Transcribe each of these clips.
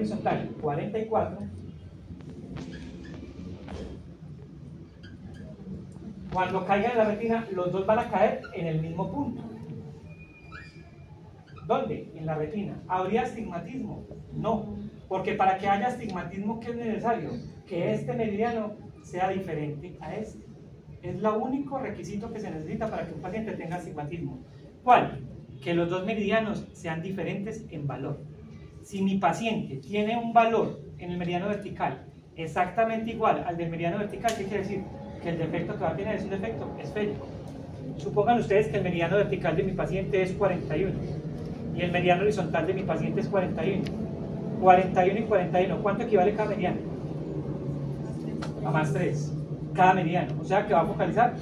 horizontal 44, cuando caigan en la retina, los dos van a caer en el mismo punto. ¿Dónde? En la retina. ¿Habría astigmatismo? No, porque para que haya astigmatismo, ¿qué es necesario? Que este meridiano sea diferente a este. Es el único requisito que se necesita para que un paciente tenga astigmatismo. ¿Cuál? Que los dos meridianos sean diferentes en valor. Si mi paciente tiene un valor en el meridiano vertical exactamente igual al del meridiano vertical, ¿qué quiere decir? Que el defecto que va a tener es un defecto esférico. Supongan ustedes que el meridiano vertical de mi paciente es 41 y el meridiano horizontal de mi paciente es 41. 41 y 41, ¿cuánto equivale cada meridiano? A más 3, cada meridiano. O sea que va a focalizar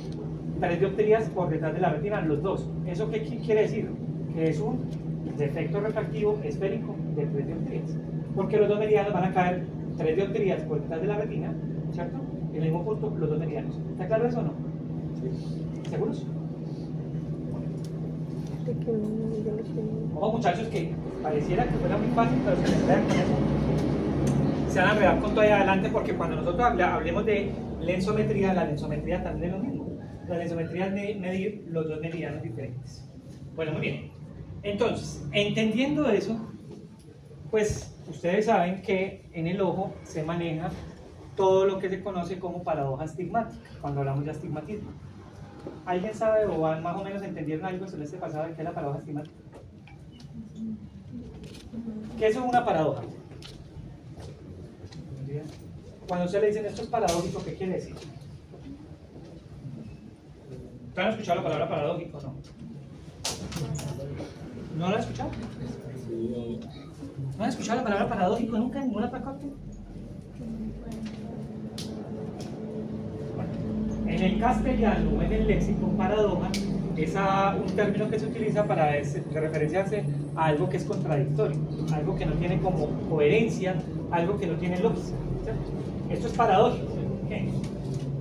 3 dioptrías por detrás de la retina, los dos. ¿Eso qué quiere decir? Que es un defecto refractivo esférico de 3 dioptrías. Porque los dos meridianos van a caer 3 dioptrías por detrás de la retina, ¿cierto? En el mismo punto, los dos meridianos. ¿Está claro eso o no? Sí. ¿Seguros? Como muchachos que pareciera que fuera muy fácil, pero se enredan con eso. Se van a enredar con todo ahí adelante, porque cuando nosotros hablemos de lensometría, la lensometría también es lo mismo. La lensometría es medir los dos meridianos diferentes. Bueno, muy bien. Entonces, entendiendo eso, pues ustedes saben que en el ojo se maneja todo lo que se conoce como paradoja astigmática, cuando hablamos de astigmatismo. ¿Alguien sabe o más o menos entendieron algo sobre este pasado de qué es la paradoja astigmática? ¿Qué es una paradoja? Cuando se le dicen esto es paradójico, ¿qué quiere decir? ¿Ustedes han escuchado la palabra paradójico o no? ¿No la han escuchado? ¿No han escuchado la palabra paradójico nunca en ninguna otra corte? En el castellano o en el léxico, paradoja es un término que se utiliza para referenciarse a algo que es contradictorio, algo que no tiene como coherencia, algo que no tiene lógica, ¿cierto? Esto es paradójico. ¿Qué?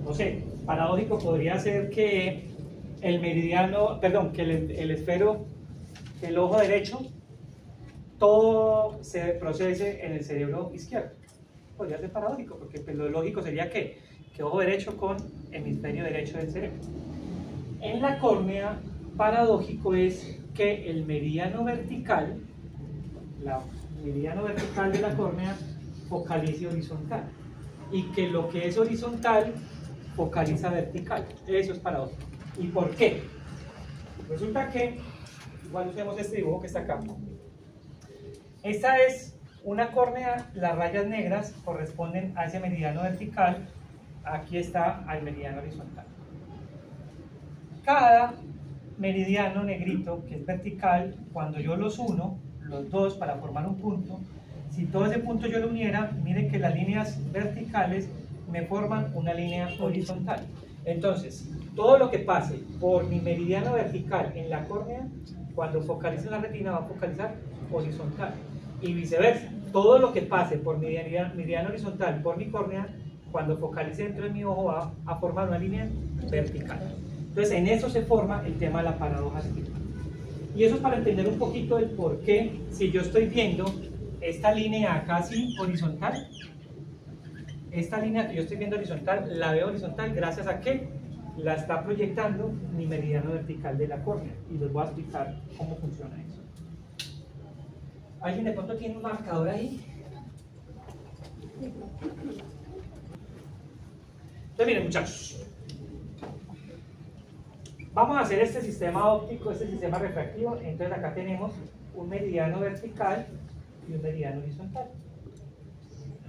No sé, paradójico podría ser que el meridiano, perdón, que el esfero, el ojo derecho, todo se procese en el cerebro izquierdo. Podría ser paradójico, porque pues, lo lógico sería que ojo derecho con hemisferio derecho del cerebro. En la córnea, paradójico es que el meridiano vertical, de la córnea, focalice horizontal, y que lo que es horizontal focaliza vertical. Eso es paradójico. ¿Y por qué? Resulta que, igual usemos este dibujo que está acá. Esta es una córnea, las rayas negras corresponden a ese meridiano vertical. Aquí está al meridiano horizontal. Cada meridiano negrito que es vertical, cuando yo los uno, los dos para formar un punto, si todo ese punto yo lo uniera, miren que las líneas verticales me forman una línea horizontal. Entonces, todo lo que pase por mi meridiano vertical en la córnea, cuando focalice en la retina va a focalizar horizontal. Y viceversa, todo lo que pase por mi meridiano horizontal por mi córnea, cuando focalice dentro de mi ojo va a formar una línea vertical. Entonces en eso se forma el tema de la paradoja astigmática. Y eso es para entender un poquito el por qué, si yo estoy viendo esta línea casi horizontal, esta línea que yo estoy viendo horizontal, la veo horizontal gracias a que la está proyectando mi meridiano vertical de la córnea. Y les voy a explicar cómo funciona eso. ¿Alguien de pronto tiene un marcador ahí? Entonces miren muchachos, vamos a hacer este sistema óptico, este sistema refractivo. Entonces acá tenemos un meridiano vertical y un meridiano horizontal.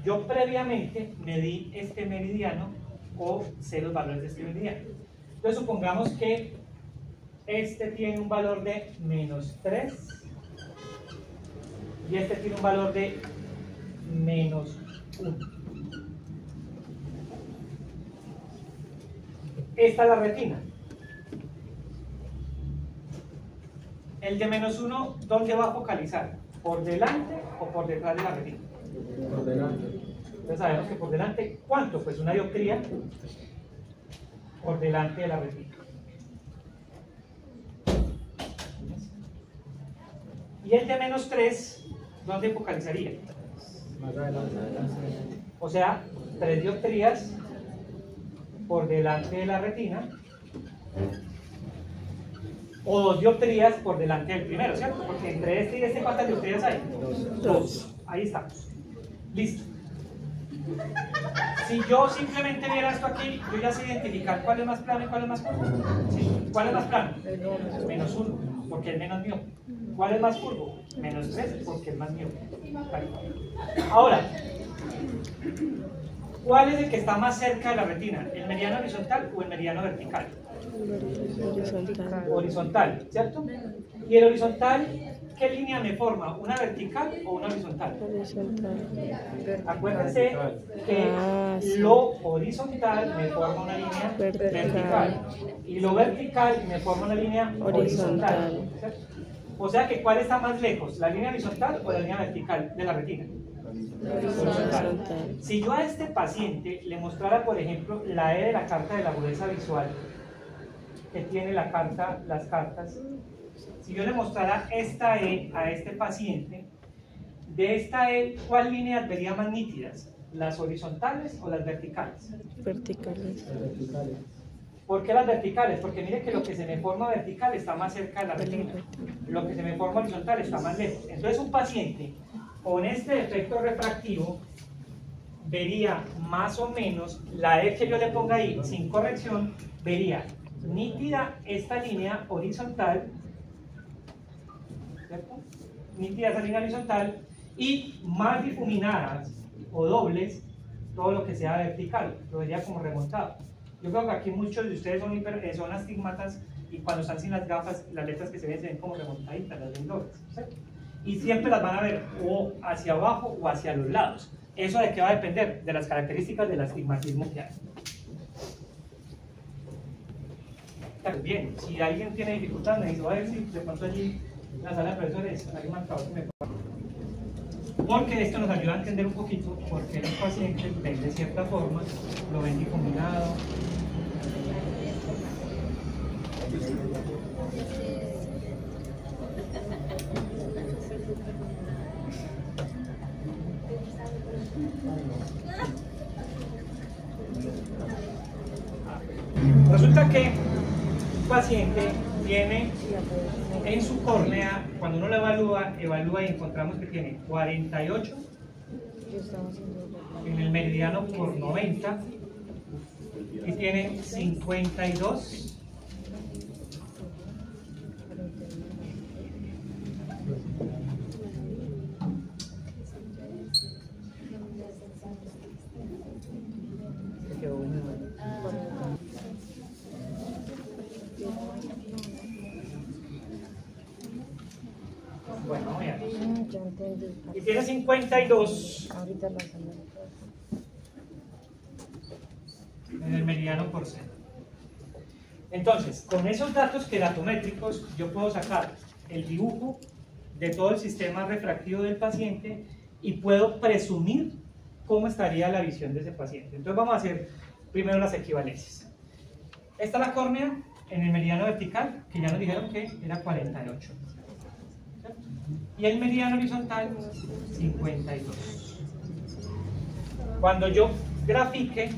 Yo previamente medí este meridiano o sé los valores de este meridiano. Entonces supongamos que este tiene un valor de -3 y este tiene un valor de -1. Esta es la retina. El de -1, ¿dónde va a focalizar? ¿Por delante o por detrás de la retina? Por delante. Entonces sabemos que por delante, ¿cuánto? Pues una dioptría por delante de la retina. Y el de -3, ¿dónde focalizaría? Más adelante. O sea, 3 dioptrías por delante de la retina, o 2 dioptrías por delante del primero, ¿cierto? Porque entre este y este, ¿cuántas dioptrías hay? 2. Ahí estamos. Listo. Si yo simplemente viera esto aquí, yo ya sé identificar cuál es más plano y cuál es más curvo. ¿Sí? ¿Cuál es más plano? Menos 1, porque es menos miope. ¿Cuál es más curvo? Menos 3, porque es más miope. Vale. Ahora, ¿cuál es el que está más cerca de la retina? ¿El meridiano horizontal o el meridiano vertical? Horizontal. Horizontal, ¿cierto? ¿Y el horizontal qué línea me forma? ¿Una vertical o una horizontal? Horizontal. Acuérdense que sí. lo horizontal me forma una línea vertical y lo vertical me forma una línea horizontal. ¿Cierto? O sea que ¿cuál está más lejos? ¿La línea horizontal o la línea vertical de la retina? Horizontal. Si yo a este paciente le mostrara, por ejemplo, la E de la carta de la agudeza visual que tiene la carta, las cartas, si yo le mostrara esta E a este paciente, de esta E, ¿cuál líneas vería más nítidas? ¿Las horizontales o las verticales? Verticales. ¿Por qué las verticales? Porque mire que lo que se me forma vertical está más cerca de la retina, lo que se me forma horizontal está más lejos. Entonces un paciente con este defecto refractivo vería más o menos la E que yo le ponga ahí sin corrección, vería nítida esta línea horizontal, ¿cierto? Nítida esa línea horizontal y más difuminadas o dobles todo lo que sea vertical, lo vería como remontado. Yo creo que aquí muchos de ustedes son astigmatas y cuando están sin las gafas, las letras que se ven como remontaditas, las ven dobles, ¿cierto? Y siempre las van a ver o hacia abajo o hacia los lados. ¿Eso de qué va a depender? De las características del astigmatismo que hay. Bien, si alguien tiene dificultad, me dice, a ver si de pronto allí en la sala de profesores hay un marcador que me pueda. Porque esto nos ayuda a entender un poquito por qué los pacientes ven de cierta forma, lo ven difuminado. Resulta que un paciente tiene en su córnea, cuando uno la evalúa y encontramos que tiene 48 en el meridiano por 90 y tiene 52 bueno, veamos. Ya entendí. Y tiene 52 Ahorita lo hacemos. en el meridiano por C. Entonces, con esos datos queratométricos, yo puedo sacar el dibujo de todo el sistema refractivo del paciente y puedo presumir cómo estaría la visión de ese paciente. Entonces vamos a hacer primero las equivalencias. Esta es la córnea en el meridiano vertical, que ya nos dijeron que era 48. Y el meridiano horizontal, 52. Cuando yo grafique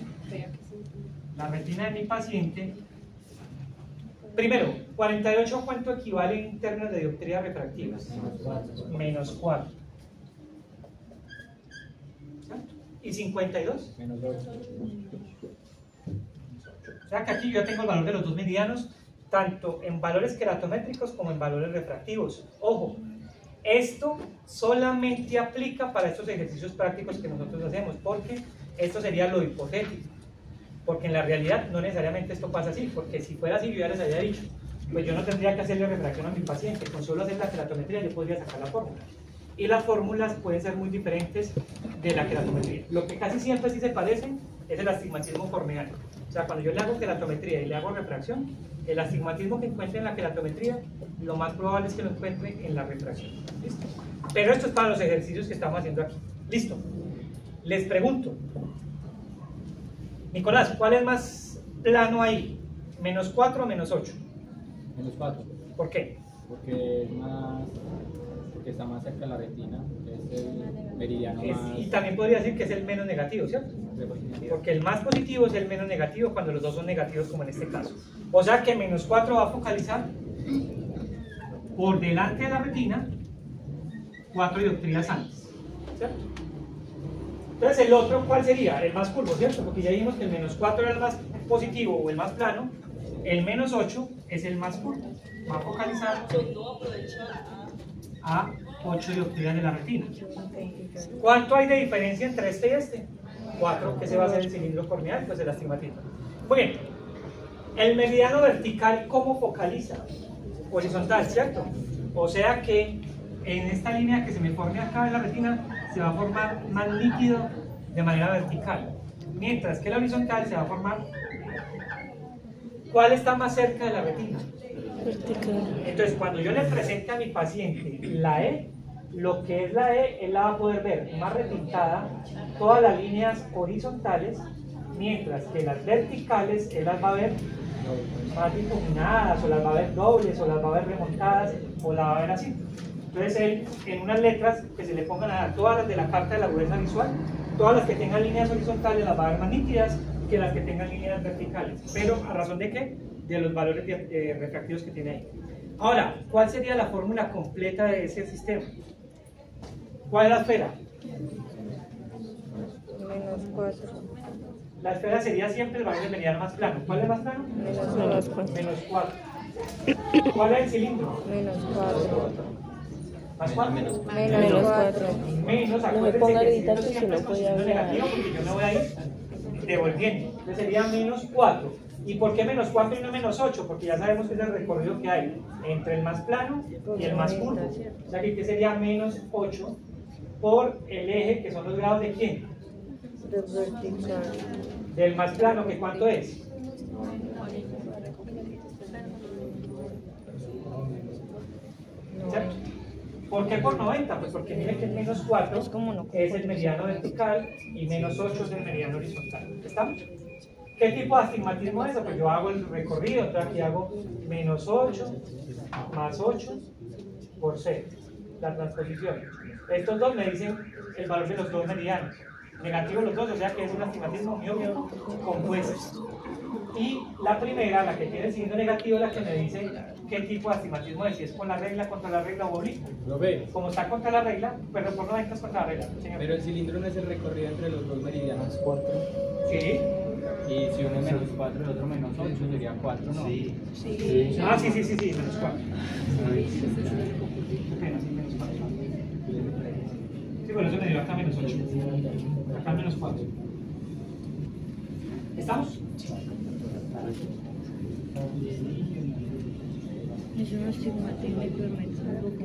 la retina de mi paciente, primero, 48, ¿cuánto equivale en términos de dioptrías refractivas? Menos 4. ¿Cierto? ¿Y 52? Menos 8. O sea que aquí yo tengo el valor de los dos meridianos, tanto en valores queratométricos como en valores refractivos. Ojo, esto solamente aplica para estos ejercicios prácticos que nosotros hacemos, porque esto sería lo hipotético. Porque en la realidad no necesariamente esto pasa así, porque si fuera así yo ya les había dicho, pues yo no tendría que hacerle refracción a mi paciente, con solo hacer la queratometría yo podría sacar la fórmula. Y las fórmulas pueden ser muy diferentes de la queratometría. Lo que casi siempre sí se parecen es el astigmatismo corneal. O sea, cuando yo le hago queratometría y le hago refracción, el astigmatismo que encuentre en la queratometría, lo más probable es que lo encuentre en la refracción. ¿Listo? Pero esto es para los ejercicios que estamos haciendo aquí. Listo. Les pregunto, Nicolás, ¿cuál es más plano ahí? ¿Menos 4 o menos 8? Menos 4. ¿Por qué? Porque es más. Porque está más cerca de la retina. Entonces el meridiano más... Y también podría decir que es el menos negativo, ¿cierto? Porque el más positivo es el menos negativo cuando los dos son negativos, como en este caso. O sea que menos 4 va a focalizar por delante de la retina 4 dioptrías antes, ¿cierto? Entonces el otro, ¿cuál sería? El más curvo, ¿cierto? Porque ya vimos que el menos 4 era el más positivo o el más plano, el menos 8 es el más curvo. Va a focalizar a 8 dioptrías de la retina. ¿Cuánto hay de diferencia entre este y este? 4, que se va a hacer el cilindro corneal, pues el astigmatismo. Muy bien, el meridiano vertical, ¿cómo focaliza? Horizontal, ¿cierto? O sea que en esta línea que se me forme acá en la retina se va a formar más líquido de manera vertical, mientras que la horizontal se va a formar. ¿Cuál está más cerca de la retina? Vertical. Entonces, cuando yo le presente a mi paciente la E, lo que es la E, él la va a poder ver más repintada, todas las líneas horizontales, mientras que las verticales, él las va a ver más difuminadas, o las va a ver dobles, o las va a ver remontadas, o las va a ver así. Entonces, él, en unas letras que se le pongan a dar, todas las de la carta de la agudeza visual, todas las que tengan líneas horizontales las va a ver más nítidas que las que tengan líneas verticales. ¿Pero a razón de qué? De los valores refractivos que tiene ahí. Ahora, ¿cuál sería la fórmula completa de ese sistema? ¿Cuál es la esfera? Menos 4. La esfera sería siempre el valor de meridiano más plano. ¿Cuál es más plano? Menos 4. Menos 4. ¿Cuál es el cilindro? Menos 4. ¿Más 4? Menos 4. Menos, No me acuérdense ponga a que el gritar cilindro que si siempre no es con podía signo hablar. negativo porque yo me voy a ir devolviendo. Entonces sería menos 4. ¿Y por qué menos 4 y no menos 8? Porque ya sabemos que es el recorrido que hay entre el más plano y el más curvo. O sea que ¿qué sería menos 8 por el eje, que son los grados de quién? De vertical. Del más plano, que ¿cuánto es? ¿Cierto? ¿Por qué por 90? Pues porque mire que el menos 4 Es como no. es el meridiano vertical y menos 8 es el meridiano horizontal. ¿Estamos? ¿Qué tipo de astigmatismo es eso? Pues yo hago el recorrido, entonces aquí hago menos 8 más 8 por 0, la transposición. Estos dos me dicen el valor de los dos meridianos. Negativo los dos, o sea que es un astigmatismo miópico compuesto. Y la primera, la que tiene el signo negativo, la que me dice qué tipo de astigmatismo es, si es con la regla, contra la regla o oblicuo. ¿Lo ve? Como está contra la regla, pero por 90 es contra la regla, señor. Pero el cilindro no es el recorrido entre los dos meridianos 4. Sí. Y si uno es menos 4 y el otro menos 8 sería 4, ¿no? Sí. Ah, sí, menos 4. Menos 4. Sí, por eso me dio acá menos 8. Acá menos 4. ¿Estamos? Es un astigmatismo hipermetrópico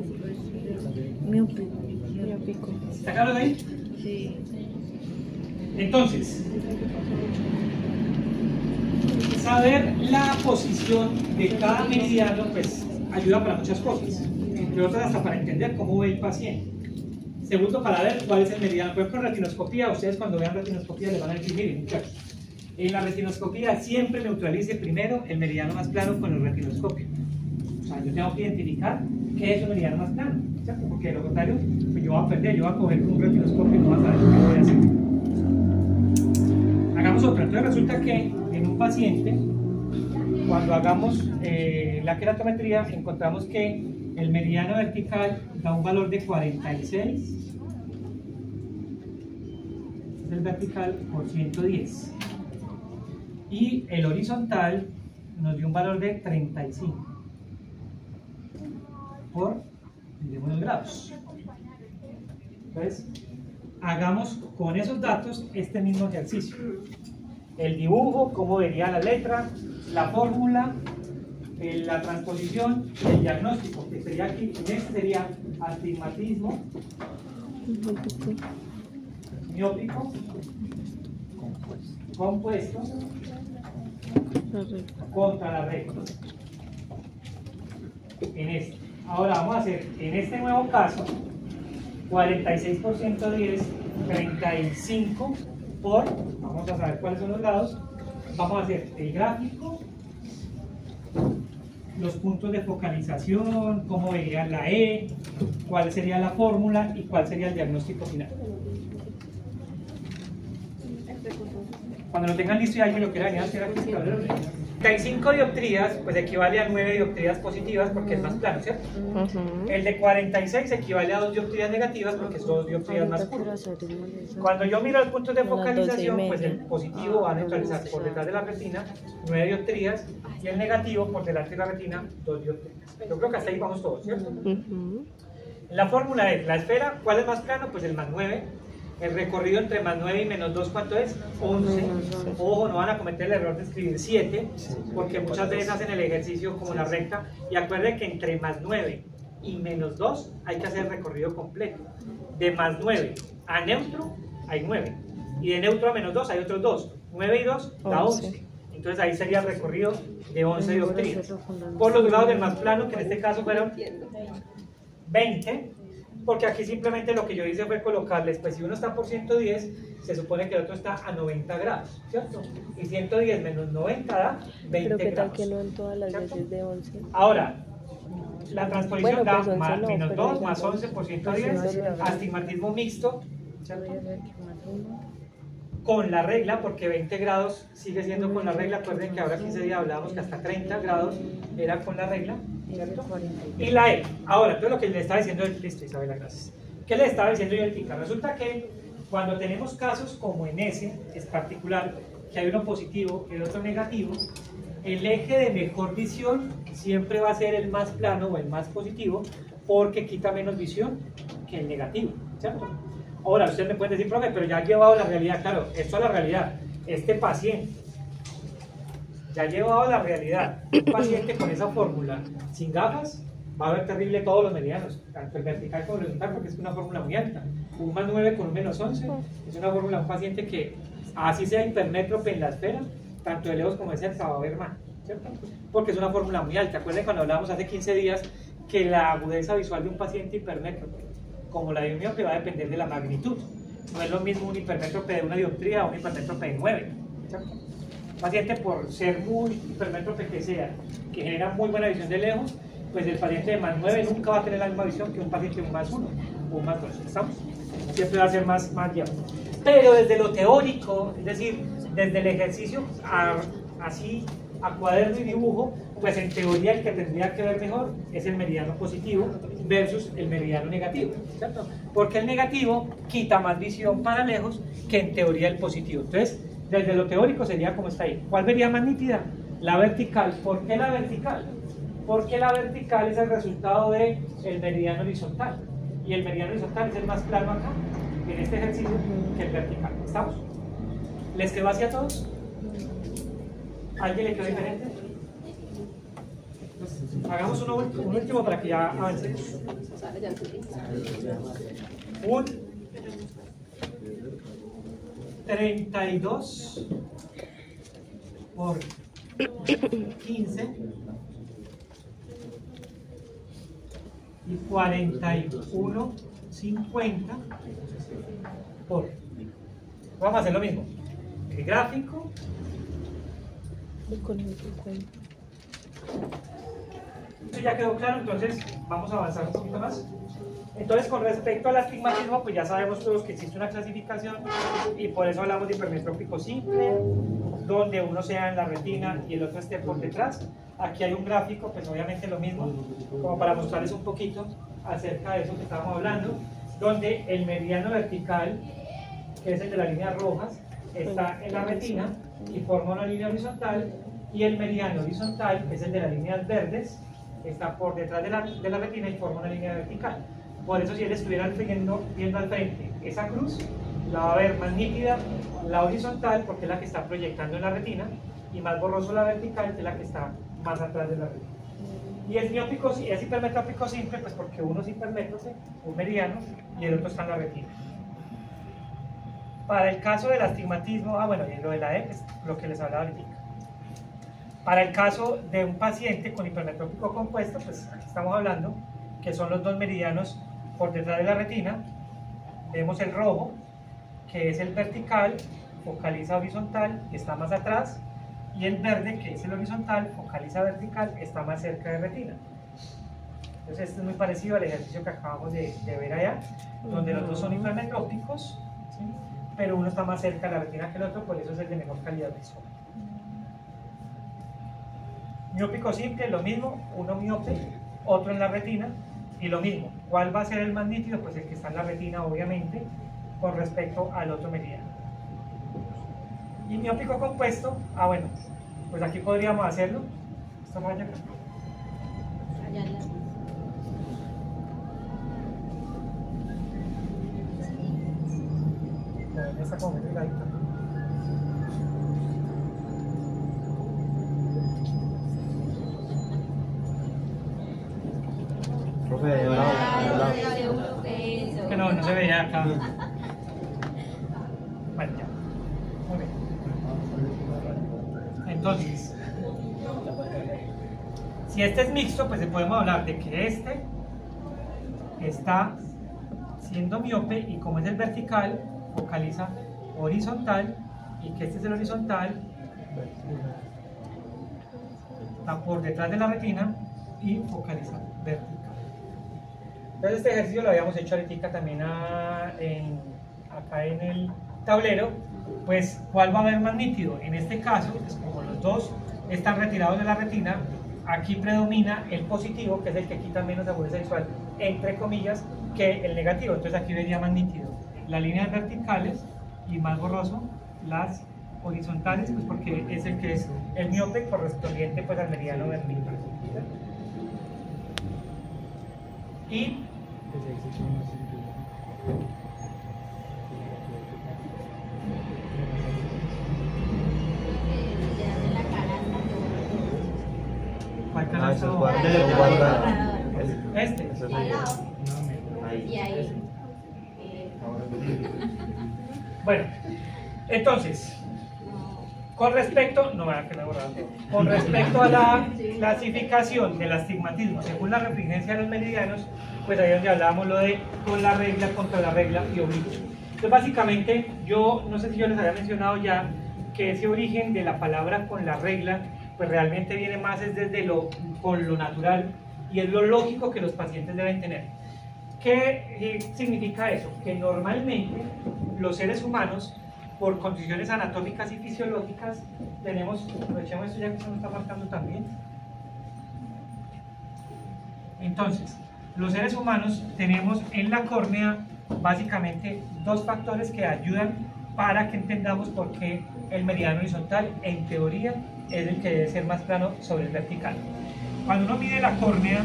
miópico. Miópico. ¿Está claro de ahí? Sí. Entonces, saber la posición de cada meridiano pues ayuda para muchas cosas, entre otras hasta para entender cómo ve el paciente. Segundo, para ver cuál es el meridiano. Por ejemplo, en retinoscopía, ustedes cuando vean retinoscopía les van a decir, miren muchachos, en la retinoscopía siempre neutralice primero el meridiano más plano con el retinoscopio. O sea, yo tengo que identificar qué es el meridiano más plano, ¿cierto? Porque de lo contrario, pues yo voy a perder, yo voy a coger un retinoscopio y no voy a saber qué voy a hacer. Hagamos otra. Entonces resulta que en un paciente, cuando hagamos la queratometría, encontramos que el meridiano vertical da un valor de 46, es el vertical, por 110. Y el horizontal nos dio un valor de 35 por, miremos los grados. Entonces, hagamos con esos datos este mismo ejercicio. El dibujo, cómo vería la letra, la fórmula, la transposición y el diagnóstico, que sería aquí, en este sería astigmatismo miópico compuesto contra la regla. En este. Ahora vamos a hacer, en este nuevo caso, 46 por 110, 35 por, vamos a saber cuáles son los lados, vamos a hacer el gráfico los puntos de focalización, cómo verían la E, cuál sería la fórmula y cuál sería el diagnóstico final. Cuando lo tengan listo y alguien lo quiera venir a hacer aquí, 35 dioptrías, pues equivale a 9 dioptrías positivas porque es más plano, ¿cierto? El de 46 equivale a 2 dioptrías negativas porque es 2 dioptrías más curvas. Cuando yo miro los puntos de focalización, pues el positivo va a neutralizar por detrás de la retina 9 dioptrías y el negativo por delante de la retina 2 dioptrías. Yo creo que hasta ahí vamos todos, ¿cierto? La fórmula es, la esfera, ¿cuál es más plano? Pues el más 9. El recorrido entre más 9 y menos 2, ¿cuánto es? 11. Ojo, no van a cometer el error de escribir 7, porque muchas veces hacen el ejercicio como la recta. Y acuerden que entre más 9 y menos 2 hay que hacer el recorrido completo. De más 9 a neutro hay 9. Y de neutro a menos 2 hay otros 2. 9 y 2 da 11. Entonces ahí sería el recorrido de 11 dioptrías. Por los lados del más plano, que en este caso fueron 20. Porque aquí simplemente lo que yo hice fue colocarles, pues si uno está por 110, se supone que el otro está a 90 grados, ¿cierto? Y 110 menos 90 da 20 Pero ¿qué tal grados. que no en todas las ¿cierto? veces de 11? Ahora, la transposición Bueno, pues 11 da no, menos pero 2 digamos, más 11 por 110, astigmatismo mixto, ¿cierto? Con la regla, porque 20 grados sigue siendo con la regla. Acuerden que ahora 15 días hablábamos que hasta 30 grados era con la regla, ¿cierto? Y la E. Ahora, entonces lo que le estaba diciendo, listo Isabela, gracias. ¿Qué le estaba diciendo yo al picar? Resulta que cuando tenemos casos como en ese, es particular, que hay uno positivo y el otro negativo, el eje de mejor visión siempre va a ser el más plano o el más positivo, porque quita menos visión que el negativo, ¿cierto? Ahora, usted me puede decir, profe, pero ya ha llevado la realidad. Claro, esto es la realidad. Este paciente ya ha llevado la realidad. Un paciente con esa fórmula, sin gafas, va a ver terrible todos los medianos, tanto el vertical como el horizontal, porque es una fórmula muy alta. Un más 9 con un menos 11 es una fórmula de un paciente que, así sea hipermétrope en la esfera, tanto de lejos como de cerca va a ver mal, ¿cierto? Porque es una fórmula muy alta. Acuérdense cuando hablábamos hace 15 días que la agudeza visual de un paciente hipermétrope como la de un miope va a depender de la magnitud. No es lo mismo un hipermétrope de 1 dioptría o un hipermétrope de 9. ¿Cierto? Un paciente, por ser muy hipermétrope que sea, que genera muy buena visión de lejos, pues el paciente de más 9 nunca va a tener la misma visión que un paciente de un más 1 o un más 2. ¿Estamos? Siempre va a ser más guiado. Pero desde lo teórico, es decir, desde el ejercicio así a cuaderno y dibujo, pues en teoría el que tendría que ver mejor es el meridiano positivo versus el meridiano negativo, ¿cierto? Porque el negativo quita más visión para lejos que en teoría el positivo. Entonces, desde lo teórico sería como está ahí. ¿Cuál vería más nítida? La vertical. ¿Por qué la vertical? Porque la vertical es el resultado del meridiano horizontal. Y el meridiano horizontal es el más plano acá, en este ejercicio, que el vertical. ¿Estamos? ¿Les quedó así a todos? ¿Alguien le quedó diferente? Pues, hagamos un último para que ya avancemos. Un 32 por 15 y 41,50 por. Vamos a hacer lo mismo. El gráfico. Esto ya quedó claro, entonces vamos a avanzar un poquito más. Entonces, con respecto al astigmatismo, pues ya sabemos todos que existe una clasificación y por eso hablamos de hipermetrópico simple, donde uno sea en la retina y el otro esté por detrás. Aquí hay un gráfico, pues obviamente lo mismo, como para mostrarles un poquito acerca de eso que estábamos hablando, donde el meridiano vertical, que es el de las líneas rojas, está en la retina y forma una línea horizontal, y el meridiano horizontal, que es el de las líneas verdes, está por detrás de la retina y forma una línea vertical. Por eso si él estuviera viendo al frente esa cruz, la va a ver más nítida la horizontal, porque es la que está proyectando en la retina, y más borroso la vertical, que es la que está más atrás de la retina. Y es miópico, es hipermetrópico simple, pues porque uno es hipermétrope, un meridiano, y el otro está en la retina. Para el caso del astigmatismo, bueno, y lo de la E es lo que les hablaba ahorita. Para el caso de un paciente con hipermetrópico compuesto, pues aquí estamos hablando que son los dos meridianos por detrás de la retina. Vemos el rojo, que es el vertical, focaliza horizontal, está más atrás, y el verde, que es el horizontal, focaliza vertical, está más cerca de retina. Entonces esto es muy parecido al ejercicio que acabamos de ver allá, donde los dos son hipermetrópicos, ¿sí? Pero uno está más cerca de la retina que el otro, por eso es el de mejor calidad visual. Miópico simple, lo mismo, uno miope, otro en la retina, y lo mismo. ¿Cuál va a ser el más nítido? Pues el que está en la retina, obviamente, con respecto al otro meridiano. Y miópico compuesto, bueno, pues aquí podríamos hacerlo. Esto vaya acá. No, está como muy delgadito. Profe, de lado, de lado. Es que no se veía acá. Bueno, ya. Muy bien. Entonces, si este es mixto, pues podemos hablar de que este está siendo miope y como es el vertical, focaliza horizontal y que este es el horizontal, está por detrás de la retina y focaliza vertical. Entonces este ejercicio lo habíamos hecho ahorita también acá en el tablero. Pues ¿cuál va a ver más nítido? En este caso, pues, como los dos están retirados de la retina, aquí predomina el positivo, que es el que quita menos agudeza visual, entre comillas, que el negativo. Entonces aquí vería más nítido las líneas verticales y más borroso las horizontales, pues porque es el que es el miope correspondiente pues al meridiano vertical. Y ¿cuál Ah, eso es canasto? guarda. Este. Eso sí. Ahí. Bueno, entonces, con respecto, no vaya que me he borrado todo. Con respecto a la clasificación del astigmatismo según la refringencia de los meridianos, pues ahí es donde hablábamos lo de con la regla, contra la regla y oblicuo. Entonces básicamente, yo no sé si yo les había mencionado ya que ese origen de la palabra con la regla, pues realmente viene más es desde con lo natural y es lo lógico que los pacientes deben tener. ¿Qué significa eso? Que normalmente los seres humanos, por condiciones anatómicas y fisiológicas, tenemos, aprovechemos esto ya que se nos está marcando también. Entonces, los seres humanos tenemos en la córnea básicamente dos factores que ayudan para que entendamos por qué el meridiano horizontal, en teoría, es el que debe ser más plano sobre el vertical. Cuando uno mide la córnea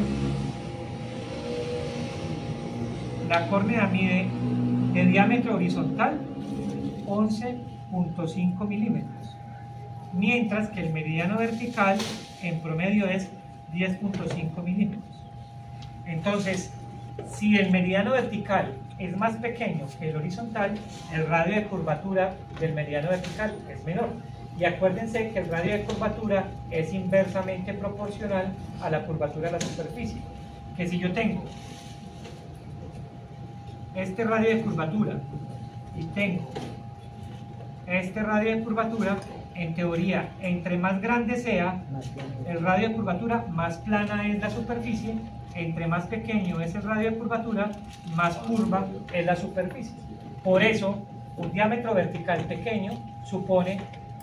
mide de diámetro horizontal 11.5 milímetros, mientras que el meridiano vertical en promedio es 10.5 milímetros. Entonces, si el meridiano vertical es más pequeño que el horizontal, el radio de curvatura del meridiano vertical es menor. Y acuérdense que el radio de curvatura es inversamente proporcional a la curvatura de la superficie. Que si yo tengo este radio de curvatura y tengo este radio de curvatura, en teoría, entre más grande sea el radio de curvatura, más plana es la superficie. Entre más pequeño es el radio de curvatura, más curva es la superficie. Por eso, un diámetro vertical pequeño supone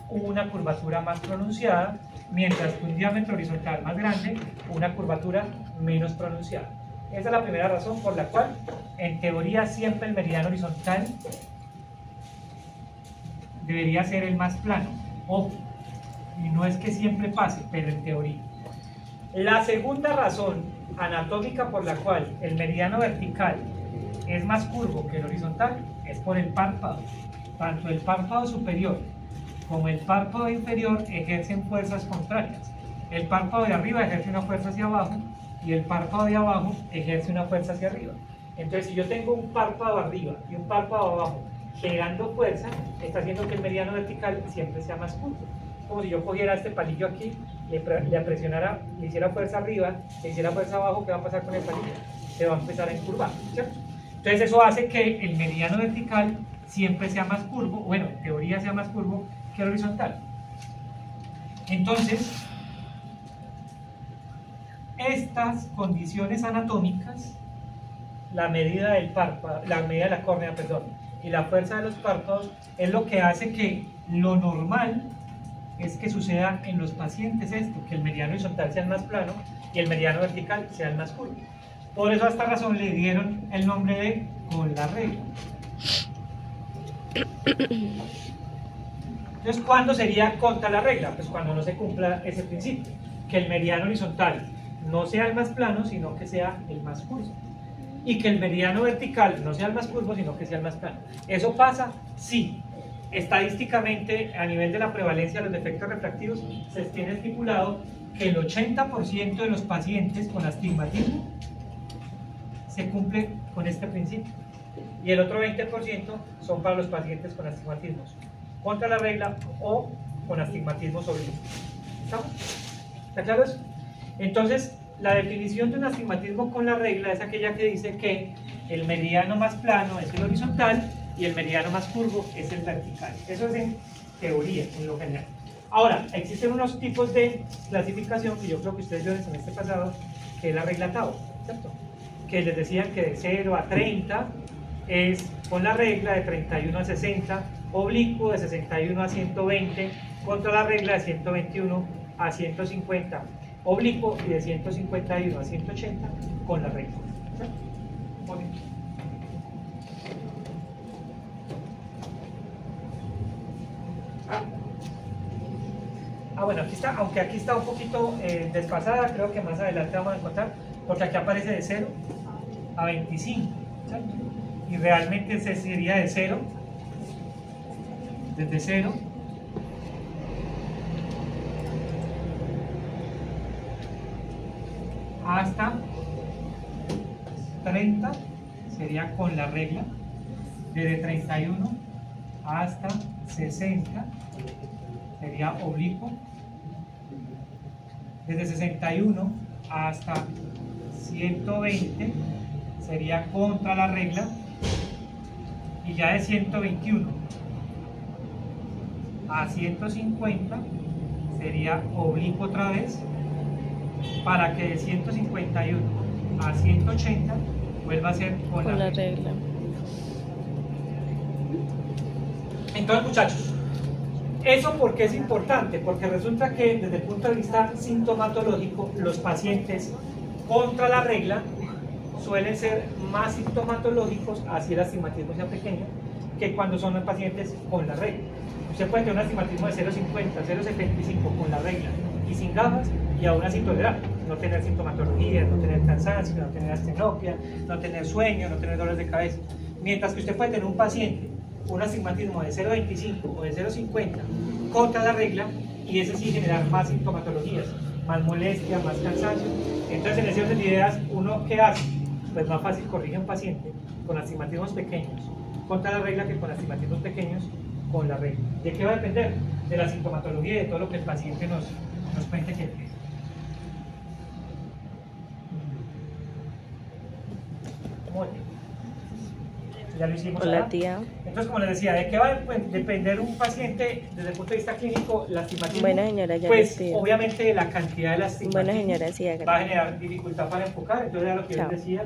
una curvatura más pronunciada, mientras que un diámetro horizontal más grande, una curvatura menos pronunciada. Esa es la primera razón por la cual, en teoría, siempre el meridiano horizontal debería ser el más plano. Ojo, y no es que siempre pase, pero en teoría. La segunda razón anatómica por la cual el meridiano vertical es más curvo que el horizontal es por el párpado. Tanto el párpado superior como el párpado inferior ejercen fuerzas contrarias. El párpado de arriba ejerce una fuerza hacia abajo y el párpado de abajo ejerce una fuerza hacia arriba. Entonces, si yo tengo un párpado arriba y un párpado abajo generando fuerza, está haciendo que el meridiano vertical siempre sea más curvo. Como si yo cogiera este palillo aquí, le presionara, le hiciera fuerza arriba, le hiciera fuerza abajo, ¿qué va a pasar con el palillo? Se va a empezar a encurvar, ¿cierto? Entonces eso hace que el meridiano vertical siempre sea más curvo, bueno, en teoría sea más curvo que el horizontal. Entonces, estas condiciones anatómicas, la medida del párpado, la medida de la córnea, perdón, y la fuerza de los párpados, es lo que hace que lo normal es que suceda en los pacientes esto, que el meridiano horizontal sea el más plano y el meridiano vertical sea el más curvo. Por eso a esta razón le dieron el nombre de con la regla. Entonces, ¿cuándo sería contra la regla? Pues cuando no se cumpla ese principio, que el meridiano horizontal no sea el más plano, sino que sea el más curvo. Y que el meridiano vertical no sea el más curvo, sino que sea el más plano. ¿Eso pasa? Sí. Estadísticamente, a nivel de la prevalencia de los defectos refractivos, se tiene estipulado que el 80% de los pacientes con astigmatismo se cumple con este principio. Y el otro 20% son para los pacientes con astigmatismos contra la regla o con astigmatismo sobre el. ¿Estamos? ¿Está claro eso? Entonces, la definición de un astigmatismo con la regla es aquella que dice que el meridiano más plano es el horizontal y el meridiano más curvo es el vertical. Eso es en teoría, en lo general. Ahora, existen unos tipos de clasificación que yo creo que ustedes vieron en el semestre pasado, que es la regla Tau, ¿cierto? Que les decían que de 0 a 30 es con la regla, de 31 a 60 oblicuo, de 61 a 120 contra la regla, de 121 a 150 oblicuo y de 151 a 180 con la regla. Muy bien. Bueno, aquí está, aunque aquí está un poquito desfasada, creo que más adelante vamos a encontrar, porque aquí aparece de 0 a 25, ¿cierto? Y realmente se sería de 0, desde 0 hasta 30, sería con la regla, desde 31 hasta 60, sería oblicuo, desde 61 hasta 120 sería contra la regla, y ya de 121 a 150 sería oblicuo otra vez, para que de 151 a 180 vuelva a ser con la regla. Entonces, muchachos, ¿eso por qué es importante? Porque resulta que desde el punto de vista sintomatológico, los pacientes contra la regla suelen ser más sintomatológicos, así el astigmatismo sea pequeño, que cuando son los pacientes con la regla. Usted puede tener un astigmatismo de 0,50, 0,75 con la regla y sin gafas, y aún así tolerar, no tener sintomatología, no tener cansancio, no tener astenopia, no tener sueño, no tener dolores de cabeza. Mientras que usted puede tener un paciente, un astigmatismo de 0,25 o de 0,50 contra la regla, y ese sí generar más sintomatologías, más molestia, más cansancio. Entonces, en ese orden de ideas, ¿uno qué hace? Pues más fácil corrige a un paciente con astigmatismos pequeños contra la regla que con astigmatismos pequeños con la regla. ¿De qué va a depender? De la sintomatología y de todo lo que el paciente nos cuente que tiene. Muy bien. Ya lo hicimos. Hola, ahora. tía. Entonces, como les decía, ¿de qué va a depender un paciente desde el punto de vista clínico? El astigmatismo. Buena señora, ya pues les pido. obviamente la cantidad del astigmatismo Buena señora, sí, va a generar dificultad para enfocar. Entonces, era lo que yo les decía,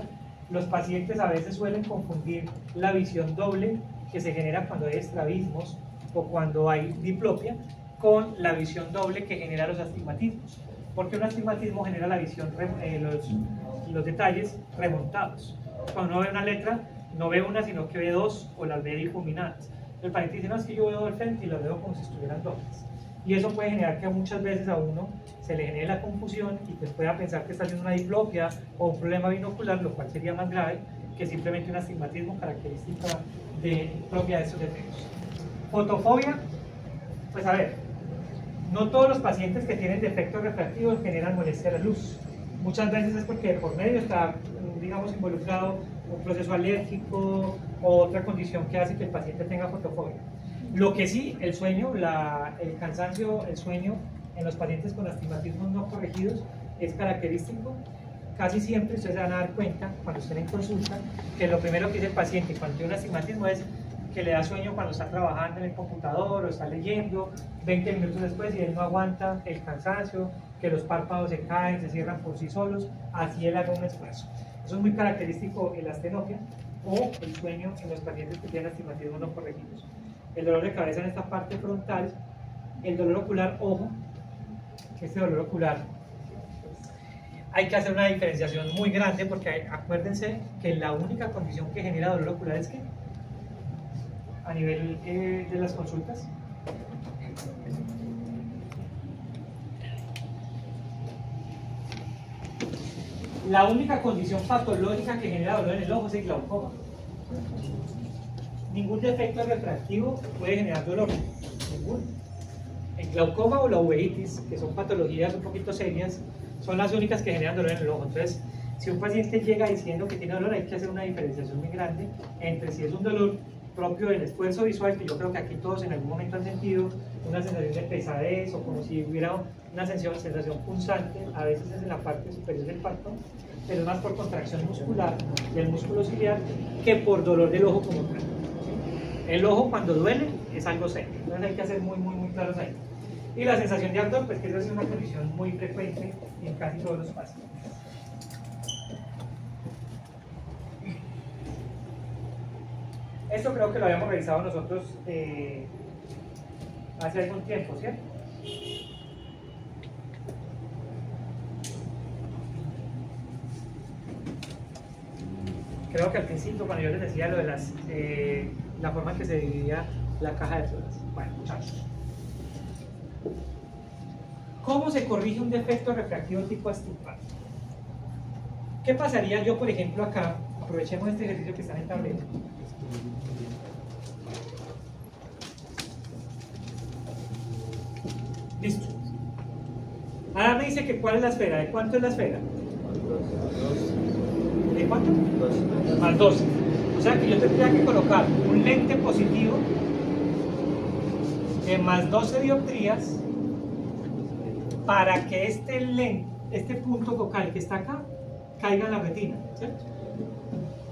los pacientes a veces suelen confundir la visión doble que se genera cuando hay estrabismos o cuando hay diplopia con la visión doble que genera los astigmatismos, porque un astigmatismo genera la visión, los detalles remontados. Cuando uno ve una letra, no ve una, sino que ve dos o las ve difuminadas. El paciente dice, no, es que yo veo al frente y las veo como si estuvieran dobles. Y eso puede generar que muchas veces a uno se le genere la confusión y pues pueda pensar que está haciendo una diplopia o un problema binocular, lo cual sería más grave que simplemente un astigmatismo característica propia de estos defectos. Fotofobia, pues a ver, no todos los pacientes que tienen defectos refractivos generan molestia a la luz. Muchas veces es porque por medio está, digamos, involucrado un proceso alérgico o otra condición que hace que el paciente tenga fotofobia. Lo que sí, el sueño, el cansancio, el sueño en los pacientes con astigmatismos no corregidos es característico. Casi siempre ustedes se van a dar cuenta, cuando estén en consulta, que lo primero que dice el paciente cuando tiene un astigmatismo es que le da sueño cuando está trabajando en el computador o está leyendo, 20 minutos después y él no aguanta el cansancio, que los párpados se caen, se cierran por sí solos, así él haga un esfuerzo. Eso es muy característico en la astenopia o el sueño en los pacientes que tienen astigmatismo no corregidos. El dolor de cabeza en esta parte frontal, el dolor ocular, ojo, que este dolor ocular hay que hacer una diferenciación muy grande porque acuérdense que la única condición que genera dolor ocular es que a nivel de las consultas la única condición patológica que genera dolor en el ojo es el glaucoma. Ningún defecto refractivo puede generar dolor, ninguno. El glaucoma o la uveitis, que son patologías un poquito serias, son las únicas que generan dolor en el ojo. Entonces, si un paciente llega diciendo que tiene dolor, hay que hacer una diferenciación muy grande entre si es un dolor propio del esfuerzo visual, que yo creo que aquí todos en algún momento han sentido una sensación de pesadez o como si hubiera una sensación punzante, a veces es en la parte superior del párpado, pero es más por contracción muscular del músculo ciliar que por dolor del ojo como tal. El ojo cuando duele es algo serio, entonces hay que ser muy claros ahí. Y la sensación de ardor, pues que esa es una condición muy frecuente en casi todos los pacientes. Esto creo que lo habíamos revisado nosotros hace algún tiempo, ¿cierto? Creo que al principio, cuando yo les decía lo de la forma en que se dividía la caja de pruebas. Bueno, muchachos. ¿Cómo se corrige un defecto refractivo tipo astigmático? ¿Qué pasaría yo, por ejemplo, acá? Aprovechemos este ejercicio que está en el tablero. Listo. Ahora me dice que cuál es la esfera. ¿De cuánto es la esfera? ¿De cuánto? Más 12. O sea que yo tendría que colocar un lente positivo de más 12 dioptrías para que este punto focal que está acá caiga en la retina, ¿cierto?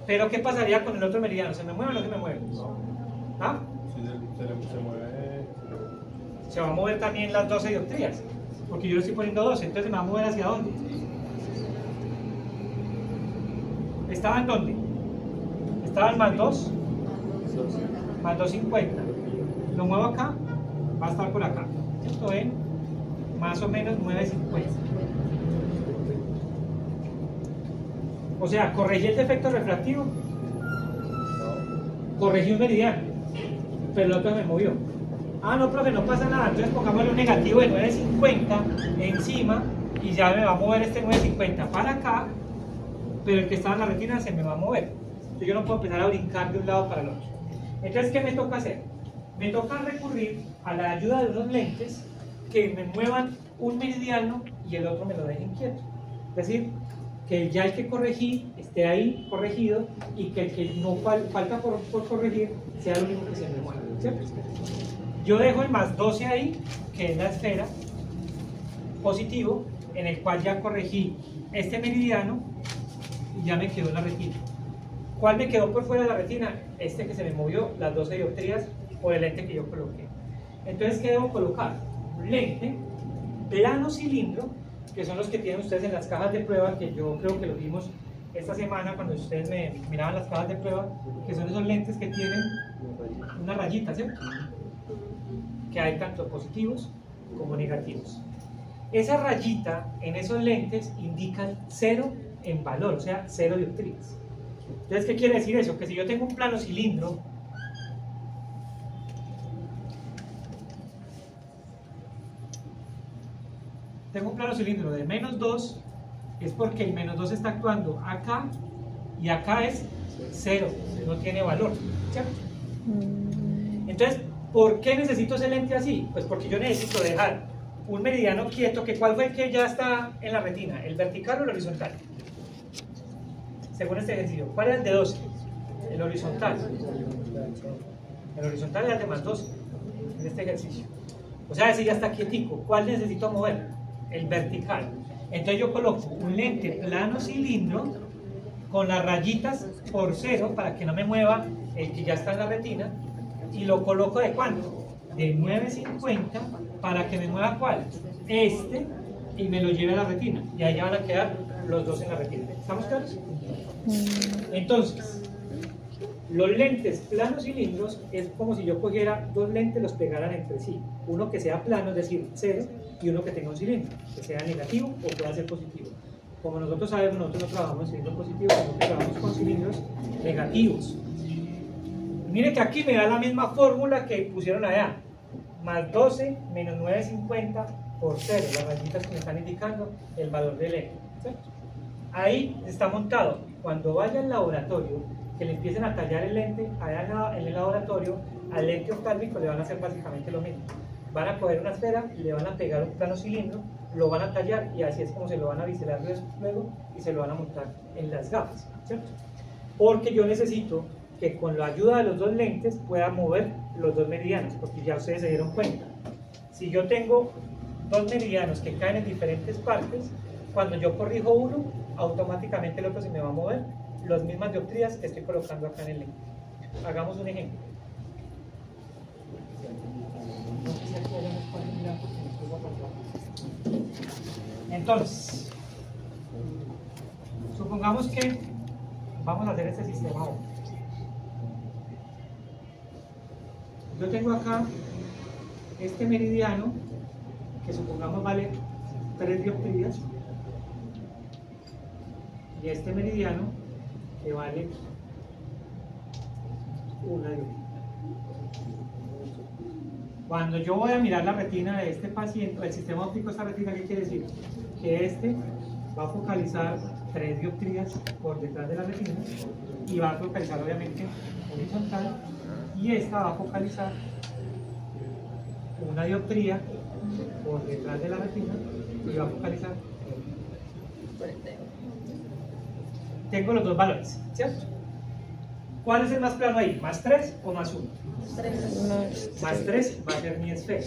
Pero ¿qué pasaría con el otro meridiano? ¿Se me mueve o no se me mueve? ¿Ah? Si se mueve. Se va a mover también las 12 dioptrías, porque yo le estoy poniendo 12, entonces me va a mover ¿hacia dónde? ¿Estaba en dónde? Estaba en más 2, más 250. Lo muevo acá, va a estar por acá. Esto ven, más o menos 950. O sea, corregí el defecto refractivo, corregí un meridiano, pero el otro me movió. Ah, no, profe, no pasa nada, entonces pongámosle un negativo de 950 encima y ya me va a mover este 950 para acá, pero el que estaba en la retina se me va a mover. Entonces yo no puedo empezar a brincar de un lado para el otro. Entonces, ¿qué me toca hacer? Me toca recurrir a la ayuda de unos lentes que me muevan un meridiano y el otro me lo dejen quieto. Es decir, que ya el que corregí esté ahí corregido y que el que no falta por corregir sea el único que se me mueva, ¿cierto? Yo dejo el más 12 ahí, que es la esfera, positivo, en el cual ya corregí este meridiano y ya me quedó en la retina. ¿Cuál me quedó por fuera de la retina? Este que se me movió, las 12 dioptrías o el lente que yo coloqué. Entonces, ¿qué debo colocar? Un lente plano cilindro, que son los que tienen ustedes en las cajas de prueba, que yo creo que lo vimos esta semana cuando ustedes me miraban las cajas de prueba, que son esos lentes que tienen una rayita, ¿cierto? Que hay tanto positivos como negativos. Esa rayita en esos lentes indican 0 en valor, o sea, 0 dioptrías. Entonces, ¿qué quiere decir eso? Que si yo tengo un plano cilindro, de menos 2, es porque el menos 2 está actuando acá y acá es 0, no tiene valor, ¿cierto? Entonces, ¿por qué necesito ese lente así? Pues porque yo necesito dejar un meridiano quieto, que ¿cuál fue el que ya está en la retina? ¿El vertical o el horizontal? Según este ejercicio, ¿cuál es el de 12? El horizontal. El horizontal es el de más 12 en este ejercicio. O sea, ese ya está quietico. ¿Cuál necesito mover? El vertical. Entonces yo coloco un lente plano cilindro con las rayitas por 0 para que no me mueva el que ya está en la retina, y lo coloco de cuánto, de 9.50 para que me mueva cuál, este, y me lo lleve a la retina, y ahí ya van a quedar los dos en la retina. ¿Estamos claros? Entonces, los lentes planos cilindros es como si yo cogiera dos lentes, los pegaran entre sí, uno que sea plano, es decir, cero, y uno que tenga un cilindro, que sea negativo o pueda ser positivo. Como nosotros sabemos, nosotros no trabajamos en cilindros positivos, nosotros trabajamos con cilindros negativos. Mire que aquí me da la misma fórmula que pusieron allá, más 12 menos 9.50 por 0, las rayitas que me están indicando el valor del eje, ¿cierto? Ahí está montado. Cuando vaya al laboratorio, que le empiecen a tallar el lente, allá en el laboratorio, al lente oftálmico le van a hacer básicamente lo mismo. Van a coger una esfera, le van a pegar un plano cilindro, lo van a tallar y así es como se lo van a biselar luego y se lo van a montar en las gafas, ¿cierto? Porque yo necesito que con la ayuda de los dos lentes pueda mover los dos meridianos, porque ya ustedes se dieron cuenta. Si yo tengo dos meridianos que caen en diferentes partes, cuando yo corrijo uno, automáticamente el otro se me va a mover las mismas dioptrías que estoy colocando acá en el lente. Hagamos un ejemplo. Entonces, supongamos que vamos a hacer este sistema ahora. Yo tengo acá este meridiano que supongamos vale 3 dioptrías y este meridiano que vale 1 dioptría. Cuando yo voy a mirar la retina de este paciente, el sistema óptico de esta retina, ¿qué quiere decir? Que este va a focalizar 3 dioptrías por detrás de la retina y va a focalizar obviamente horizontal, y esta va a focalizar 1 dioptría por detrás de la retina y va a focalizar. Tengo los dos valores, ¿cierto? ¿Cuál es el más plano ahí? ¿Más 3 o más 1? Más 3 va a ser mi esfera.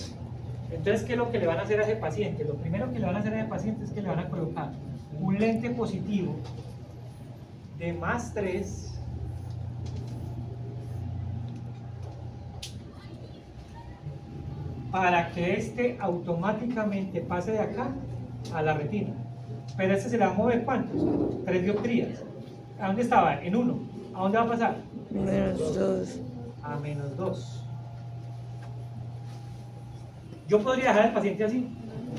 Entonces, ¿qué es lo que le van a hacer a ese paciente? Lo primero que le van a hacer a ese paciente es que le van a colocar un lente positivo de más 3 para que este automáticamente pase de acá a la retina. Pero este se le va a mover ¿cuántos? 3 dioptrías. ¿A dónde estaba? En 1. ¿A dónde va a pasar? Menos 2. A menos 2. ¿Yo podría dejar al paciente así?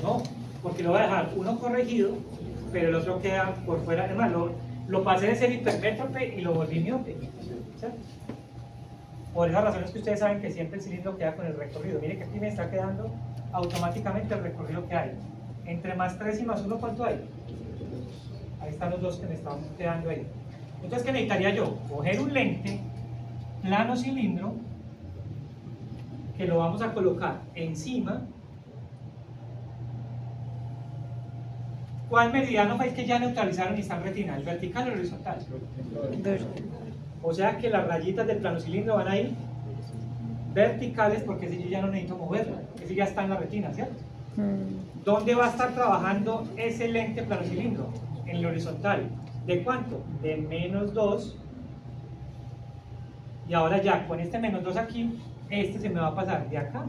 No, porque lo voy a dejar uno corregido, pero el otro queda por fuera. Además, lo pasé de ser hipermétrope y lo volví miope, ¿cierto? Por esas razones que ustedes saben que siempre el cilindro queda con el recorrido. Mire que aquí me está quedando automáticamente el recorrido que hay. Entre más 3 y más 1, ¿cuánto hay? Ahí están los dos que me están quedando ahí. Entonces, ¿qué necesitaría yo? Coger un lente plano cilindro que lo vamos a colocar encima. ¿Cuál meridiano es que ya neutralizaron y están retina? ¿El vertical o el horizontal? O sea que las rayitas del plano cilindro van a ir verticales porque ese yo ya no necesito moverlo, ese ya está en la retina, ¿cierto? ¿Dónde va a estar trabajando ese lente plano cilindro? En el horizontal. ¿De cuánto? De menos 2. Y ahora ya con este menos 2 aquí, este se me va a pasar de acá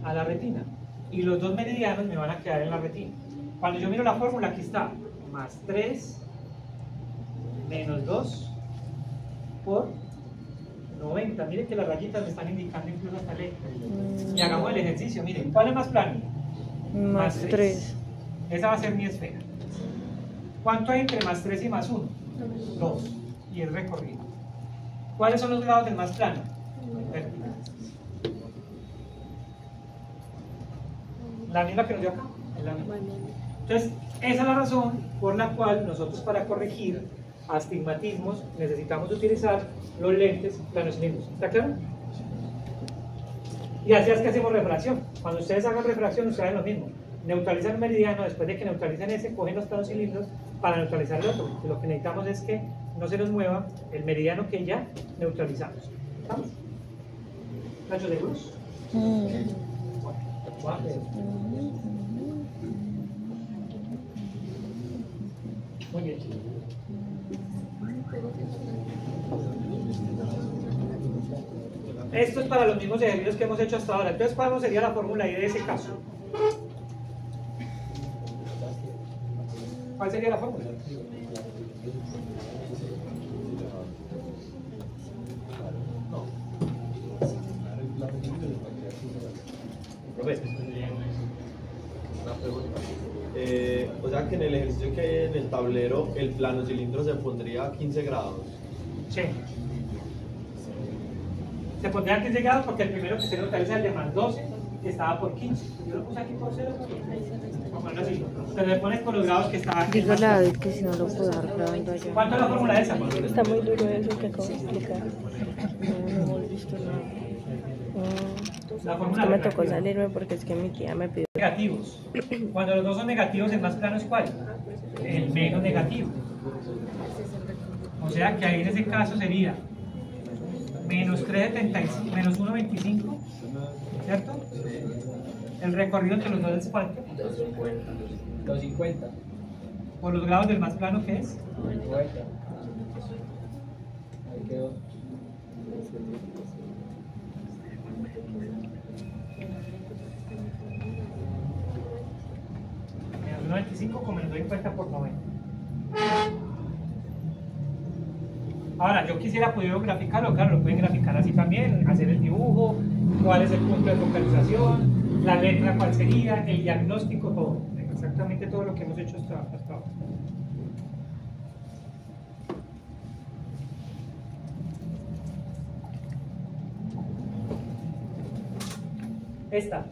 a la retina. Y los dos meridianos me van a quedar en la retina. Cuando yo miro la fórmula, aquí está más 3 menos 2 por 90. Miren que las rayitas me están indicando incluso hasta el eje. Y hagamos el ejercicio. Miren, ¿cuál es más plano? Más 3. Esa va a ser mi esfera. ¿Cuánto hay entre más 3 y más 1? 2. Y el recorrido. ¿Cuáles son los lados del más plano? Vertical. La misma que nos dio acá. Es la misma. Entonces, esa es la razón por la cual nosotros para corregir astigmatismos necesitamos utilizar los lentes planos cilindros. ¿Está claro? Y así es que hacemos refracción. Cuando ustedes hagan refracción, ustedes hacen lo mismo. Neutralizan el meridiano, después de que neutralicen ese, cogen los planos cilindros para neutralizar el otro. Lo que necesitamos es que no se nos mueva el meridiano que ya neutralizamos. ¿Estamos? ¿Nacho de luz? Muy bien. Esto es para los mismos ejercicios que hemos hecho hasta ahora. Entonces, ¿cuál sería la fórmula I de ese caso? ¿Cuál sería la fórmula? Profe, una pregunta. O sea que en el ejercicio que hay en el tablero, el plano cilindro se pondría a 15 grados. Sí. Se pondría a 15 grados porque el primero que se neutraliza es el de más 12, que estaba por 15. Yo lo puse aquí por 0. Bueno, así. Pero le pones por los grados que estaba aquí. Dígale a David que si no lo puedo dejar grabando allá. ¿Cuánto es la fórmula esa? Está muy duro eso que acabo de explicar. No hemos visto nada. La Es fórmula que me de tocó negativo. salirme porque es que mi tía me pidió. Negativos. Cuando los dos son negativos, el más plano es ¿cuál? El menos negativo. O sea que ahí en ese caso sería menos 3,75, menos 1,25, ¿cierto? El recorrido entre los dos es ¿cuánto? 250. Por los grados del más plano, ¿qué es? 50. Ahí quedó. Menos 1,25 con menos 2,50 por 90. Ahora, yo quisiera poder graficarlo, claro, lo pueden graficar así también, hacer el dibujo, cuál es el punto de focalización, la letra cuál sería, el diagnóstico, todo, exactamente todo lo que hemos hecho hasta ahora. Esta.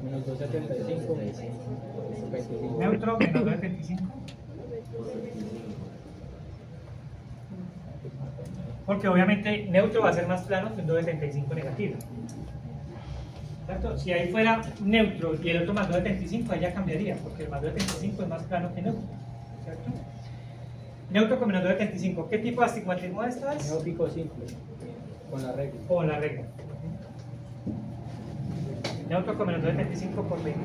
Menos 275. 25. Neutro menos 2,25. Porque obviamente neutro va a ser más plano que un 2,75 negativo. ¿Cierto? Si ahí fuera neutro y el otro más 2,75, ahí ya cambiaría, porque el más 2,75 es más plano que neutro. ¿Cierto? Neutro con menos 2,75. ¿Qué tipo de astigmatismo esta es? Neópico simple. Con la regla. Con la regla. Neutro con menos 2,75 por 20.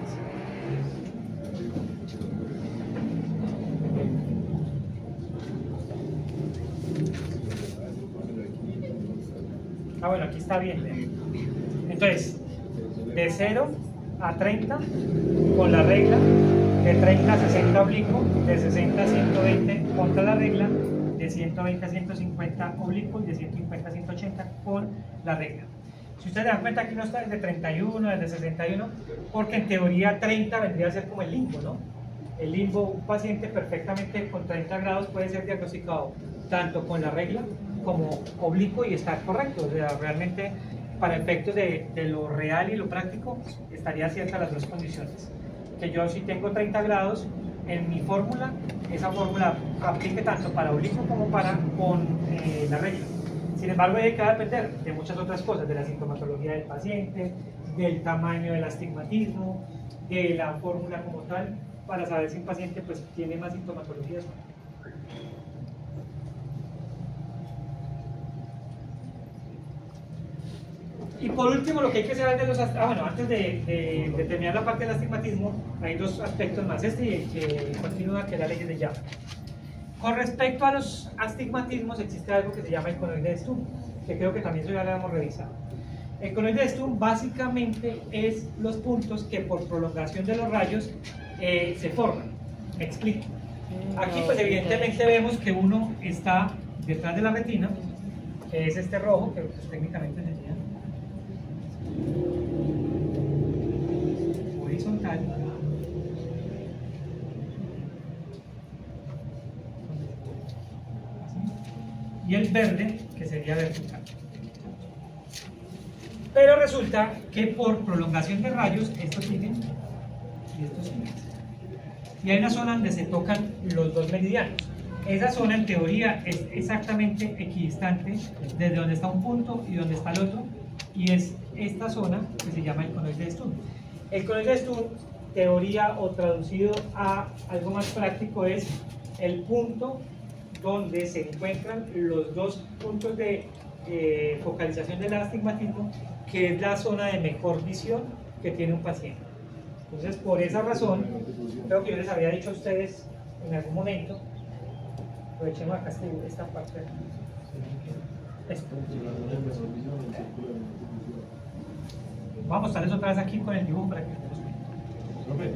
Ah, bueno, aquí está bien. Entonces, de 0 a 30 con la regla, de 30 a 60 oblicuo, de 60 a 120 contra la regla, de 120 a 150 oblicuo y de 150 a 180 con la regla. Si ustedes se dan cuenta, aquí no está desde 31, desde 61, porque en teoría 30 vendría a ser como el limbo, ¿no? El limbo, un paciente perfectamente con 30 grados puede ser diagnosticado tanto con la regla como oblicuo y estar correcto. O sea, realmente para efectos de lo real y lo práctico estaría ciertas las dos condiciones. Que yo si tengo 30 grados en mi fórmula, esa fórmula aplique tanto para oblicuo como para con la regla. Sin embargo, hay que depender de muchas otras cosas, de la sintomatología del paciente, del tamaño del astigmatismo, de la fórmula como tal, para saber si un paciente pues, tiene más sintomatologías o no. Y por último, lo que hay que saber de los... bueno, antes de terminar la parte del astigmatismo, hay dos aspectos más. Este que continúa, que es la ley de Young. Con respecto a los astigmatismos, existe algo que se llama el conoide de Sturm, que creo que también ya lo hemos revisado. El conoide de Sturm básicamente es los puntos que por prolongación de los rayos se forman. Me explico. Aquí pues evidentemente vemos que uno está detrás de la retina, que es este rojo, que pues, técnicamente sería horizontal, y el verde, que sería vertical. Pero resulta que por prolongación de rayos, estos siguen y estos siguen. Y hay una zona donde se tocan los dos meridianos. Esa zona en teoría es exactamente equidistante desde donde está un punto y donde está el otro, y es esta zona que se llama el conoide de Sturm. El conoide de Sturm, teoría o traducido a algo más práctico, es el punto donde se encuentran los dos puntos de focalización del astigmatismo, que es la zona de mejor visión que tiene un paciente. Entonces, por esa razón, creo que yo les había dicho a ustedes en algún momento, aprovechemos acá esta parte. Esto. Vamos a mostrarles otra vez aquí con el dibujo para que ustedes vean. Profe,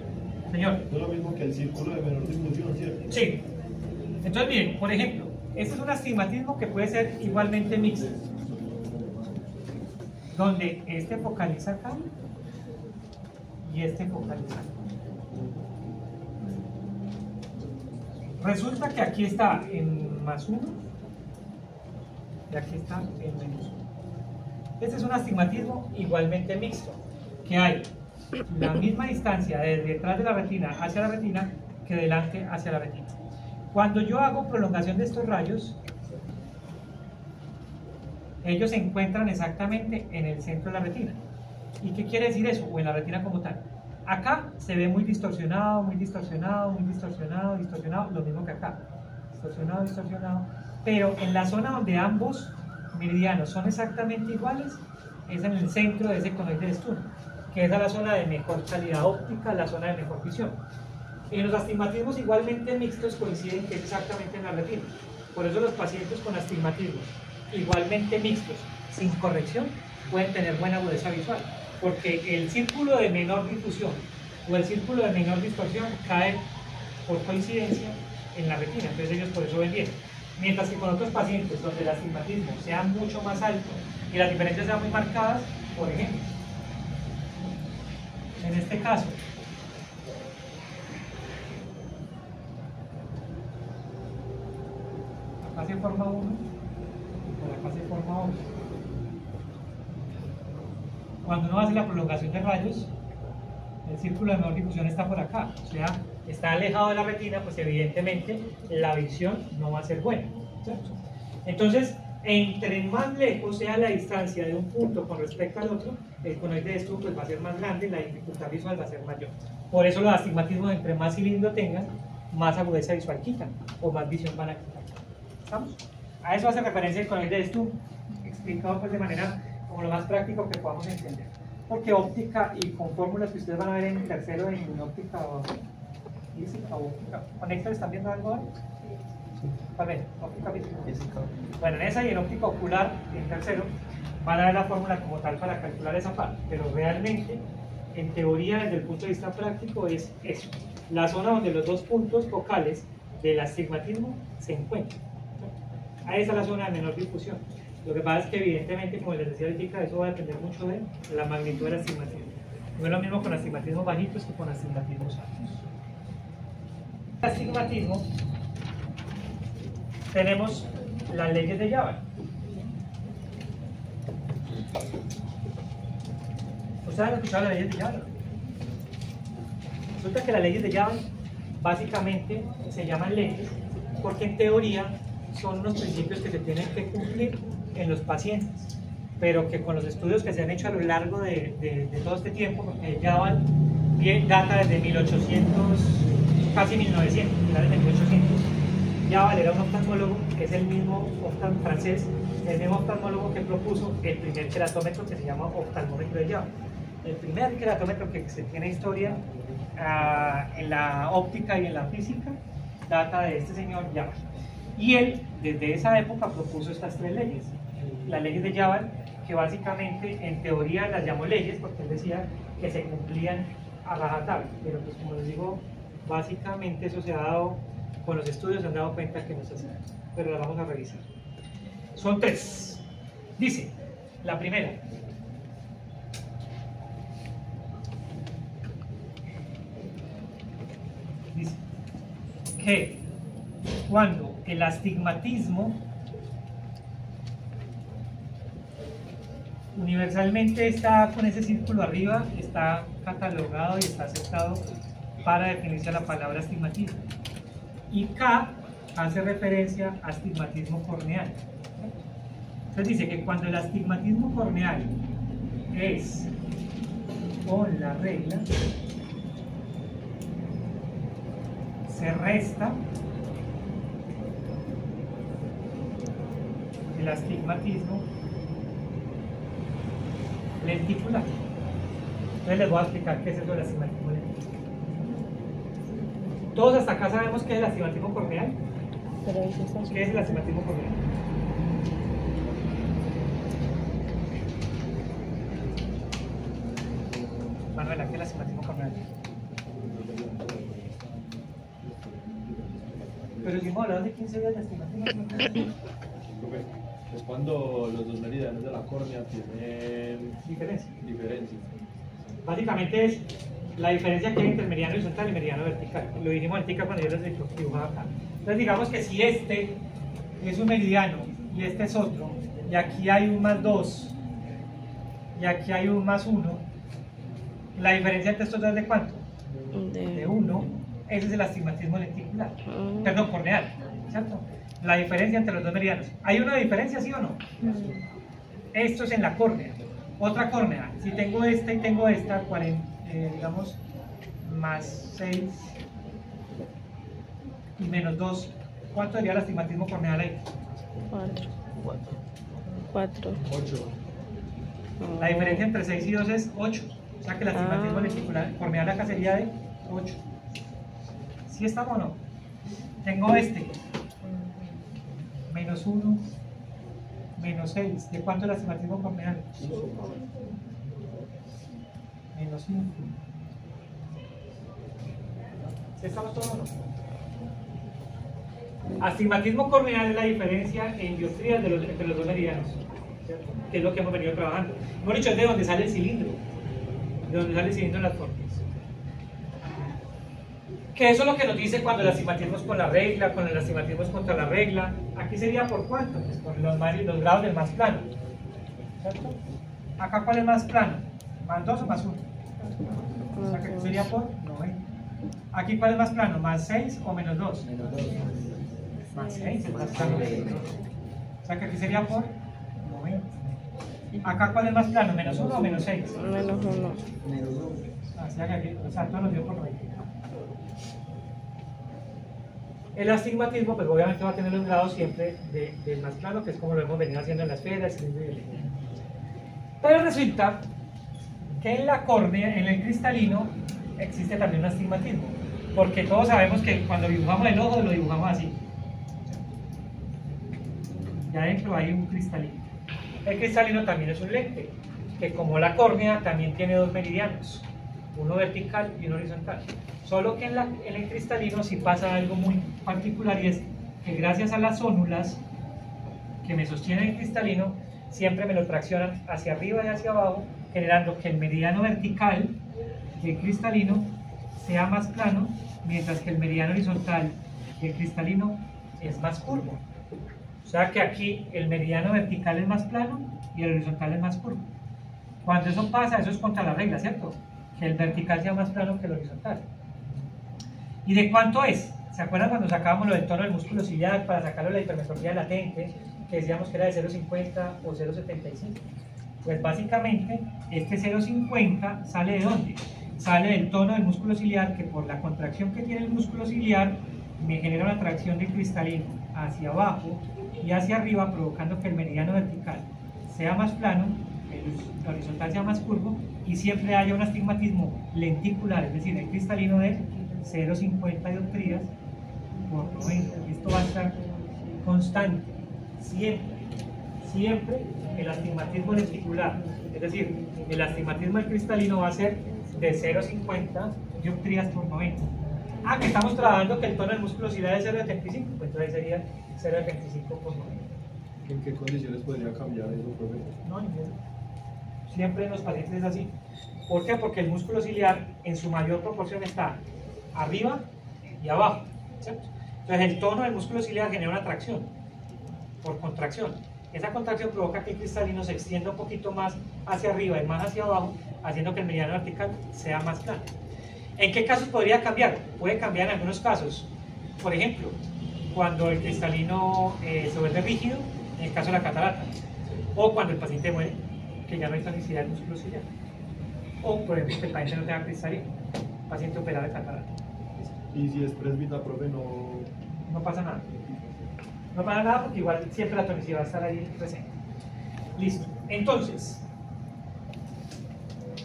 Señor. ¿no es lo mismo que el círculo de menor difusión, cierto? Sí. Entonces, miren, por ejemplo, este es un astigmatismo que puede ser igualmente mixto, donde este focaliza acá y este focaliza acá. Resulta que aquí está en +1 y aquí está en -1. Este es un astigmatismo igualmente mixto, que hay la misma distancia desde detrás de la retina hacia la retina que delante hacia la retina. Cuando yo hago prolongación de estos rayos, ellos se encuentran exactamente en el centro de la retina. ¿Y qué quiere decir eso? O en la retina como tal. Acá se ve muy distorsionado, muy distorsionado, muy distorsionado, distorsionado, lo mismo que acá. Distorsionado, distorsionado. Pero en la zona donde ambos meridianos son exactamente iguales, es en el centro de ese conoide de Stun, que es la zona de mejor calidad óptica, la zona de mejor visión. En los astigmatismos igualmente mixtos coinciden que es exactamente en la retina. Por eso los pacientes con astigmatismos igualmente mixtos, sin corrección, pueden tener buena agudeza visual, porque el círculo de menor difusión o el círculo de menor distorsión cae por coincidencia en la retina, entonces ellos por eso ven bien. Mientras que con otros pacientes donde el astigmatismo sea mucho más alto y las diferencias sean muy marcadas, por ejemplo, en este caso, acá se forma uno y por acá se forma otro. Cuando uno hace la prolongación de rayos, el círculo de menor difusión está por acá, o sea, está alejado de la retina, pues evidentemente la visión no va a ser buena, ¿cierto? Entonces, entre más lejos sea la distancia de un punto con respecto al otro, el conoide de Stun pues va a ser más grande, la dificultad visual va a ser mayor. Por eso los astigmatismos, entre más cilindro tengan, más agudeza visual quitan, o más visión van a quitar. ¿Estamos? A eso hace referencia el conoide de Stun, explicado pues de manera como lo más práctico que podamos entender. Porque óptica y con fórmulas que ustedes van a ver en tercero en óptica física o óptica. ¿Con Héctor están viendo algo ahora? A ver, óptica física. Bueno, en esa y en óptica ocular, en tercero, van a ver la fórmula como tal para calcular esa parte. Pero realmente, en teoría, desde el punto de vista práctico, es eso. La zona donde los dos puntos focales del astigmatismo se encuentran. Ahí está la zona de menor difusión. Lo que pasa es que evidentemente, como les decía ahorita, eso va a depender mucho de la magnitud del astigmatismo. No es lo mismo con astigmatismos bajitos que con astigmatismos altos. El astigmatismo, tenemos las leyes de Javan. ¿Ustedes han escuchado las leyes de Javan? Resulta que las leyes de Javan básicamente se llaman leyes porque en teoría son unos principios que se tienen que cumplir en los pacientes, pero que con los estudios que se han hecho a lo largo de todo este tiempo, porque Javan data desde 1800, casi 1900, finales de 1800. Javan era un oftalmólogo, que es el mismo francés, el mismo oftalmólogo que propuso el primer queratómetro que se llama oftalmómetro de Javan. El primer queratómetro que se tiene historia en la óptica y en la física data de este señor Javan. Y él, desde esa época, propuso estas tres leyes. Las leyes de Javan, que básicamente, en teoría, las llamó leyes, porque él decía que se cumplían a rajatabla. Pero, pues, como les digo, básicamente eso se ha dado, con los estudios se han dado cuenta que no es así. Pero las vamos a revisar. Son tres. Dice, la primera. Dice que cuando el astigmatismo universalmente está con ese círculo arriba, está catalogado y está aceptado para definirse a la palabra astigmatismo. Y K hace referencia a astigmatismo corneal. Entonces dice que cuando el astigmatismo corneal es con la regla, se resta el astigmatismo lenticular. Entonces les voy a explicar qué es eso del astigmatismo lenticular. Todos hasta acá sabemos qué es el astigmatismo corneal. Pero ahí se está ¿Qué es el astigmatismo corneal? Manuela, ¿qué es el astigmatismo corneal? Pero si hemos hablado de 15 días de astigmatismo corneal. Es cuando los dos meridianos de la córnea tienen Diferencia. diferencia. Básicamente es la diferencia que hay entre el meridiano horizontal y el meridiano vertical. Lo dijimos ahorita cuando yo les dibujaba acá. Entonces digamos que si este es un meridiano y este es otro, y aquí hay un más 2 y aquí hay un más 1, la diferencia entre estos dos es de cuánto? De 1. Ese es el astigmatismo lenticular, perdón, corneal, ¿cierto? La diferencia entre los dos meridianos. ¿Hay una diferencia, sí o no? Esto es en la córnea. Otra córnea, si tengo esta y tengo esta, digamos, más 6 y menos 2, ¿cuánto sería el astigmatismo corneal ahí? 4. 8. La diferencia entre 6 y 2 es 8. O sea que el astigmatismo lenticular corneal acá sería de 8. ¿Sí estamos o no? Tengo este. Menos 1, menos 6. ¿De cuánto es el astigmatismo corneal? Menos 5. ¿Sí estamos todos o no? Astigmatismo corneal es la diferencia en dioptrías entre los dos meridianos, ¿cierto? Que es lo que hemos venido trabajando. Hemos dicho, es de donde sale el cilindro, de donde sale el cilindro en las córneas. Que eso es lo que nos dice cuando el astigmatismo es con la regla, cuando el astigmatismo es contra la regla. Aquí sería por cuánto, pues por los grados del más plano, ¿cierto? Acá, ¿cuál es más plano? ¿Más 2 o más 1? O sea que aquí sería por 90. Aquí, ¿cuál es más plano? ¿Más 6 o menos 2? Más 6 es más plano. O sea que aquí sería por 90. Acá, ¿cuál es más plano? ¿Menos 1 o menos 6? Menos 1. O sea, todo lo dio por 90. El astigmatismo, pues obviamente va a tener los grados siempre del más plano, que es como lo hemos venido haciendo en la esfera, el cilindro y el eje. Pero resulta que en la córnea, en el cristalino, existe también un astigmatismo, porque todos sabemos que cuando dibujamos el ojo lo dibujamos así. Y adentro hay un cristalino. El cristalino también es un lente, que como la córnea también tiene dos meridianos, uno vertical y uno horizontal. Solo que en el cristalino sí pasa algo muy particular, y es que gracias a las zónulas que me sostienen el cristalino, siempre me lo traccionan hacia arriba y hacia abajo, generando que el meridiano vertical del cristalino sea más plano, mientras que el meridiano horizontal del cristalino es más curvo. O sea que aquí el meridiano vertical es más plano y el horizontal es más curvo. Cuando eso pasa, eso es contra la regla, ¿cierto? Que el vertical sea más plano que el horizontal. ¿Y de cuánto es? ¿Se acuerdan cuando sacábamos lo del tono del músculo ciliar para sacarlo de la hipermetropía latente, que decíamos que era de 0,50 o 0,75? Pues básicamente este 0,50 sale ¿de dónde? Sale del tono del músculo ciliar, que por la contracción que tiene el músculo ciliar me genera una tracción del cristalino hacia abajo y hacia arriba, provocando que el meridiano vertical sea más plano, el horizontal sea más curvo, y siempre haya un astigmatismo lenticular, es decir, el cristalino de 0,50 dioptrías por 90. Esto va a estar constante, siempre el astigmatismo lenticular, es decir, el astigmatismo del cristalino va a ser de 0,50 dioptrías por 90. Ah, que estamos trabajando que el tono del músculo ciliar es 0,75, pues entonces sería 0,75 por 90. ¿En qué condiciones podría cambiar eso, profe? No, siempre en los pacientes es así. ¿Por qué? Porque el músculo ciliar en su mayor proporción está arriba y abajo, ¿cierto? Entonces el tono del músculo ciliar genera una tracción por contracción. Esa contracción provoca que el cristalino se extienda un poquito más hacia arriba y más hacia abajo, haciendo que el meridiano vertical sea más plano. ¿En qué casos podría cambiar? Puede cambiar en algunos casos. Por ejemplo, cuando el cristalino se vuelve rígido, en el caso de la catarata, o cuando el paciente muere, que ya no hay toxicidad del músculo ciliar, o por ejemplo que el paciente no tenga cristalino, paciente operado de catarata. Y si es presbita, profe, No pasa nada. No pasa nada porque igual siempre la tonicidad va a estar ahí presente. Listo. Entonces,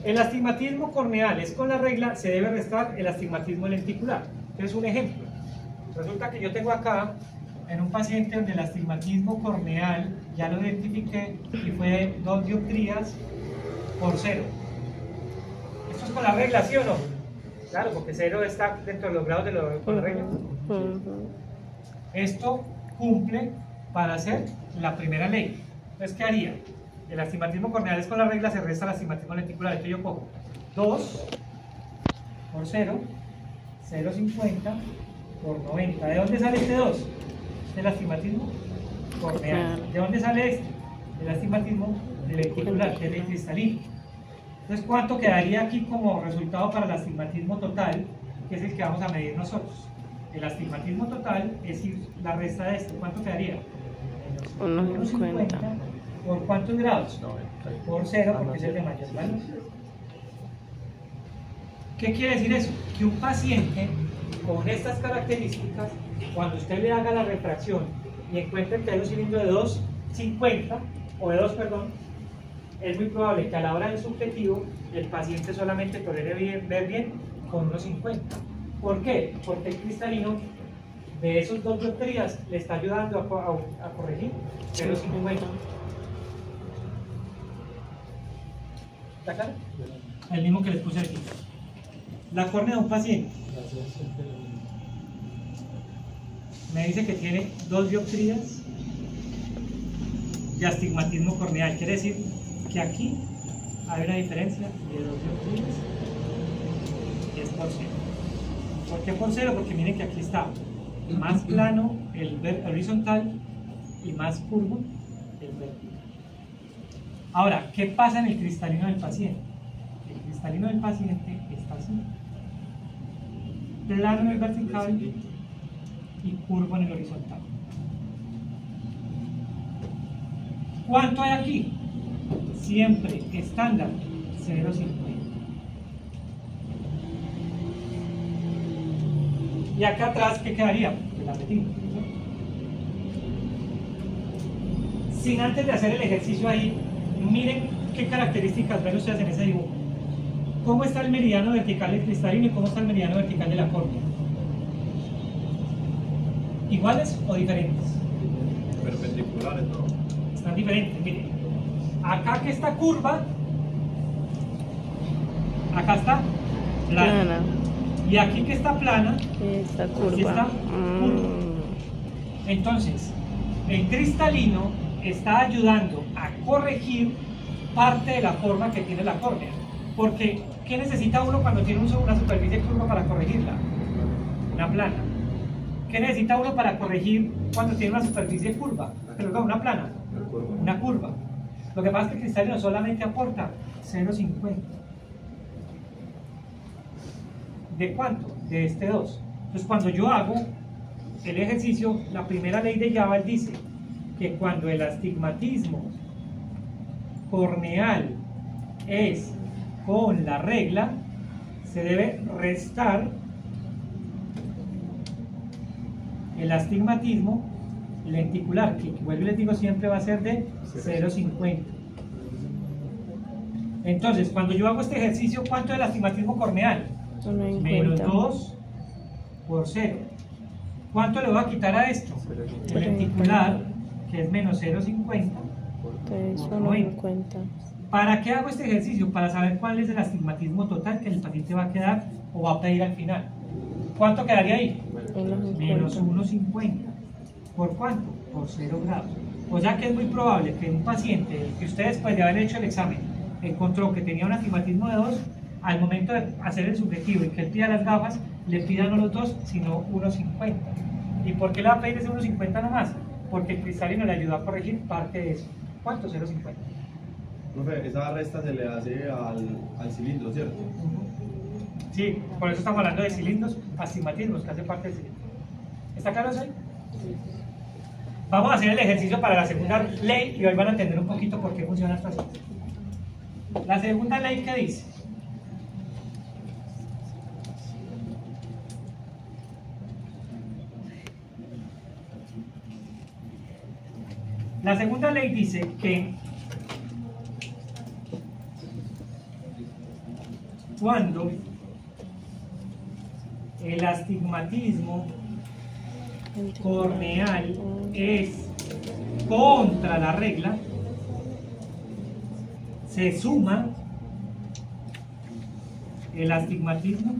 el astigmatismo corneal es con la regla, se debe restar el astigmatismo lenticular. Entonces, un ejemplo. Resulta que yo tengo acá en un paciente donde el astigmatismo corneal ya lo identifiqué y fue 2 dioptrías por 0. ¿Esto es con la regla, sí o no? Claro, porque 0 está dentro de los grados de la regla. Esto cumple para hacer la primera ley. Entonces, ¿qué haría? El astigmatismo corneal es con la regla, se resta el astigmatismo lenticular. Entonces yo cojo 2 por 0, 0,50 por 90. ¿De dónde sale este 2? Del astigmatismo corneal. ¿De dónde sale este? Del astigmatismo lenticular, que es el cristalino. Entonces, ¿cuánto quedaría aquí como resultado para el astigmatismo total, que es el que vamos a medir nosotros? El astigmatismo total es decir, la resta de esto. ¿Cuánto quedaría? Menos 1,50. ¿Por cuántos grados? Por 0, porque es el de mayor valor. ¿Qué quiere decir eso? Que un paciente con estas características, cuando usted le haga la refracción y encuentre que hay un cilindro de 2,50 o de 2, perdón, es muy probable que a la hora del subjetivo el paciente solamente tolere ver bien con 1,50. ¿Por qué? Porque el cristalino de esos 2 dioptrías le está ayudando a corregir 0,50. ¿Está claro? El mismo que les puse aquí. La córnea de un paciente me dice que tiene 2 dioptrías de astigmatismo corneal. Quiere decir que aquí hay una diferencia de 2 dioptrías y es por 0. ¿Por qué por 0? Porque miren que aquí está más plano el horizontal y más curvo el vertical. Ahora, ¿qué pasa en el cristalino del paciente? El cristalino del paciente está así, plano en el vertical y curvo en el horizontal. ¿Cuánto hay aquí? Siempre estándar 0,50. Y acá atrás, ¿qué quedaría? Pues la retina. Sin antes de hacer el ejercicio ahí, miren qué características ven ustedes en ese dibujo. ¿Cómo está el meridiano vertical del cristalino y cómo está el meridiano vertical de la córnea? ¿Iguales o diferentes? Perpendiculares, ¿no? Están diferentes, miren. Acá que está curva, acá está plana. Y aquí que está plana, Esta curva. aquí está curva. Entonces, el cristalino está ayudando a corregir parte de la forma que tiene la córnea. Porque, ¿qué necesita uno cuando tiene una superficie curva para corregirla? Una plana. ¿Qué necesita uno para corregir cuando tiene una superficie curva? Pero una plana. Una curva. Lo que pasa es que el cristalino solamente aporta 0,50. ¿De cuánto? De este 2. Entonces, cuando yo hago el ejercicio, la primera ley de Jabal dice que cuando el astigmatismo corneal es con la regla, se debe restar el astigmatismo lenticular, que vuelvo y les digo siempre va a ser de 0,50. Entonces, cuando yo hago este ejercicio, ¿cuánto es el astigmatismo corneal? Menos 2 por 0. ¿Cuánto le voy a quitar a esto? El lenticular, que es menos 0,50 por 90. ¿Para qué hago este ejercicio? Para saber cuál es el astigmatismo total que el paciente va a quedar o va a pedir al final. ¿Cuánto quedaría ahí? Menos 1,50. ¿Por cuánto? Por 0 grados. O sea que es muy probable que un paciente que usted después de haber hecho el examen encontró que tenía un astigmatismo de 2, al momento de hacer el subjetivo y que él pida las gafas, le pida no los 2, sino 1,50. ¿Y por qué le va a pedir ese 1,50 nomás? Porque el cristalino le ayudó a corregir parte de eso. ¿Cuánto? 0,50. Profe, esa resta se le hace al cilindro, ¿cierto? Sí, por eso estamos hablando de cilindros, astigmatismos, que hace parte del cilindro. ¿Está claro eso ahí? Vamos a hacer el ejercicio para la segunda ley y hoy van a entender un poquito por qué funciona esta así. La segunda ley, ¿qué dice? La segunda ley dice que cuando el astigmatismo corneal es contra la regla, se suma el astigmatismo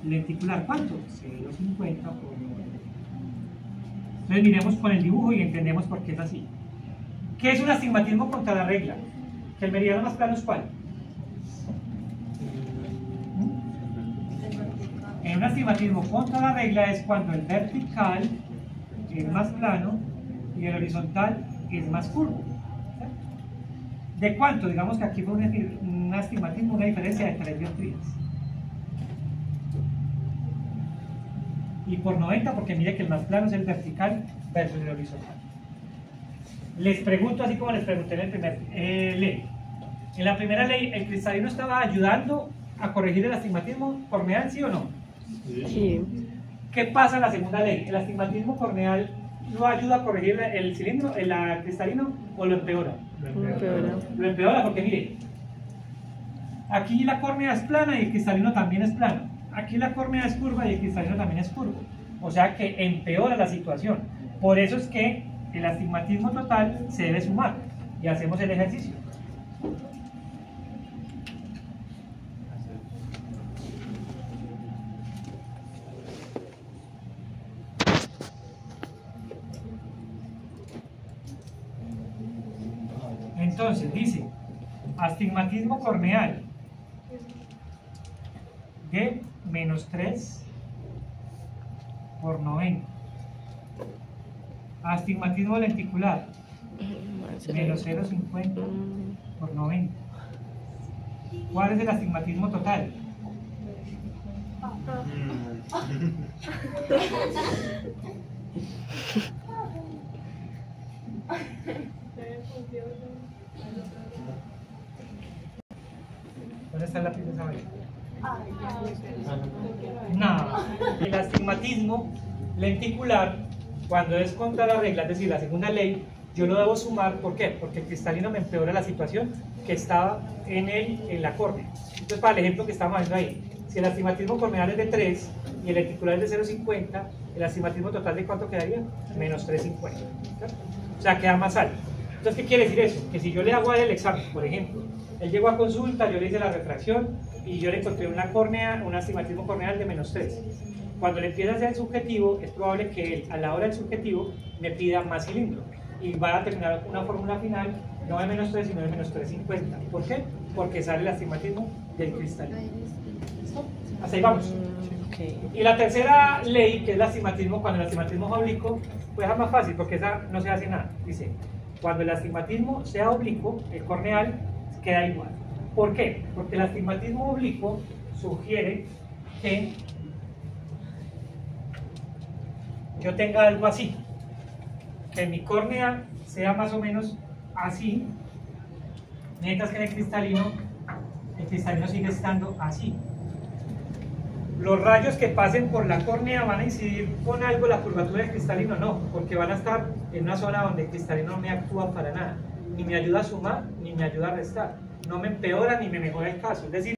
lenticular. ¿Cuánto? 0,50 por 90. Entonces miremos con el dibujo y entendemos por qué es así. ¿Qué es un astigmatismo contra la regla? ¿Que el meridiano más plano es cuál? En un astigmatismo contra la regla es cuando el vertical es más plano y el horizontal es más curvo. ¿De cuánto? Digamos que aquí fue un astigmatismo, una diferencia de 3 dioptrías. Y por 90, porque mire que el más plano es el vertical versus el horizontal. Les pregunto, así como les pregunté en el primer ley. En la primera ley, ¿el cristalino estaba ayudando a corregir el astigmatismo corneal, sí o no? Sí. ¿Qué pasa en la segunda ley? ¿El astigmatismo corneal lo ayuda a corregir el cilindro, el cristalino, o lo empeora? Lo empeora porque mire, aquí la córnea es plana y el cristalino también es plano. Aquí la córnea es curva y el cristalino también es curvo. O sea que empeora la situación. Por eso es que el astigmatismo total se debe sumar. Y hacemos el ejercicio. Entonces dice, astigmatismo corneal de -3 por 90. Astigmatismo lenticular menos 0,50 por 90. ¿Cuál es el astigmatismo total? ¿Dónde está el lápiz de esa vaina? No. El astigmatismo lenticular, cuando es contra la regla, es decir, la segunda ley, yo lo debo sumar. ¿Por qué? Porque el cristalino me empeora la situación que estaba en la córnea. Entonces, para el ejemplo que estamos viendo ahí, si el astigmatismo corneal es de 3 y el lenticular es de 0,50, el astigmatismo total ¿de cuánto quedaría? Menos 3,50. O sea, queda más alto. Entonces, ¿qué quiere decir eso? Que si yo le hago a él el examen, por ejemplo, él llegó a consulta, yo le hice la refracción y yo le encontré una córnea, un astigmatismo corneal de -3. Cuando le empieza a hacer el subjetivo, es probable que él, a la hora del subjetivo, me pida más cilindro y va a terminar una fórmula final no de -3, sino de menos 3,50. ¿Por qué? Porque sale el astigmatismo del cristalino. ¿Listo? Hasta ahí vamos. Y la tercera ley, que es el astigmatismo, cuando el astigmatismo es oblicuo, pues es más fácil, porque esa no se hace nada. Dice, cuando el astigmatismo sea oblicuo, el corneal queda igual. ¿Por qué? Porque el astigmatismo oblicuo sugiere que yo tenga algo así, que mi córnea sea más o menos así, mientras que en el cristalino sigue estando así. Los rayos que pasen por la córnea van a incidir con algo la curvatura del cristalino, no, porque van a estar en una zona donde el cristalino no me actúa para nada, ni me ayuda a sumar, ni me ayuda a restar, no me empeora ni me mejora el caso. Es decir,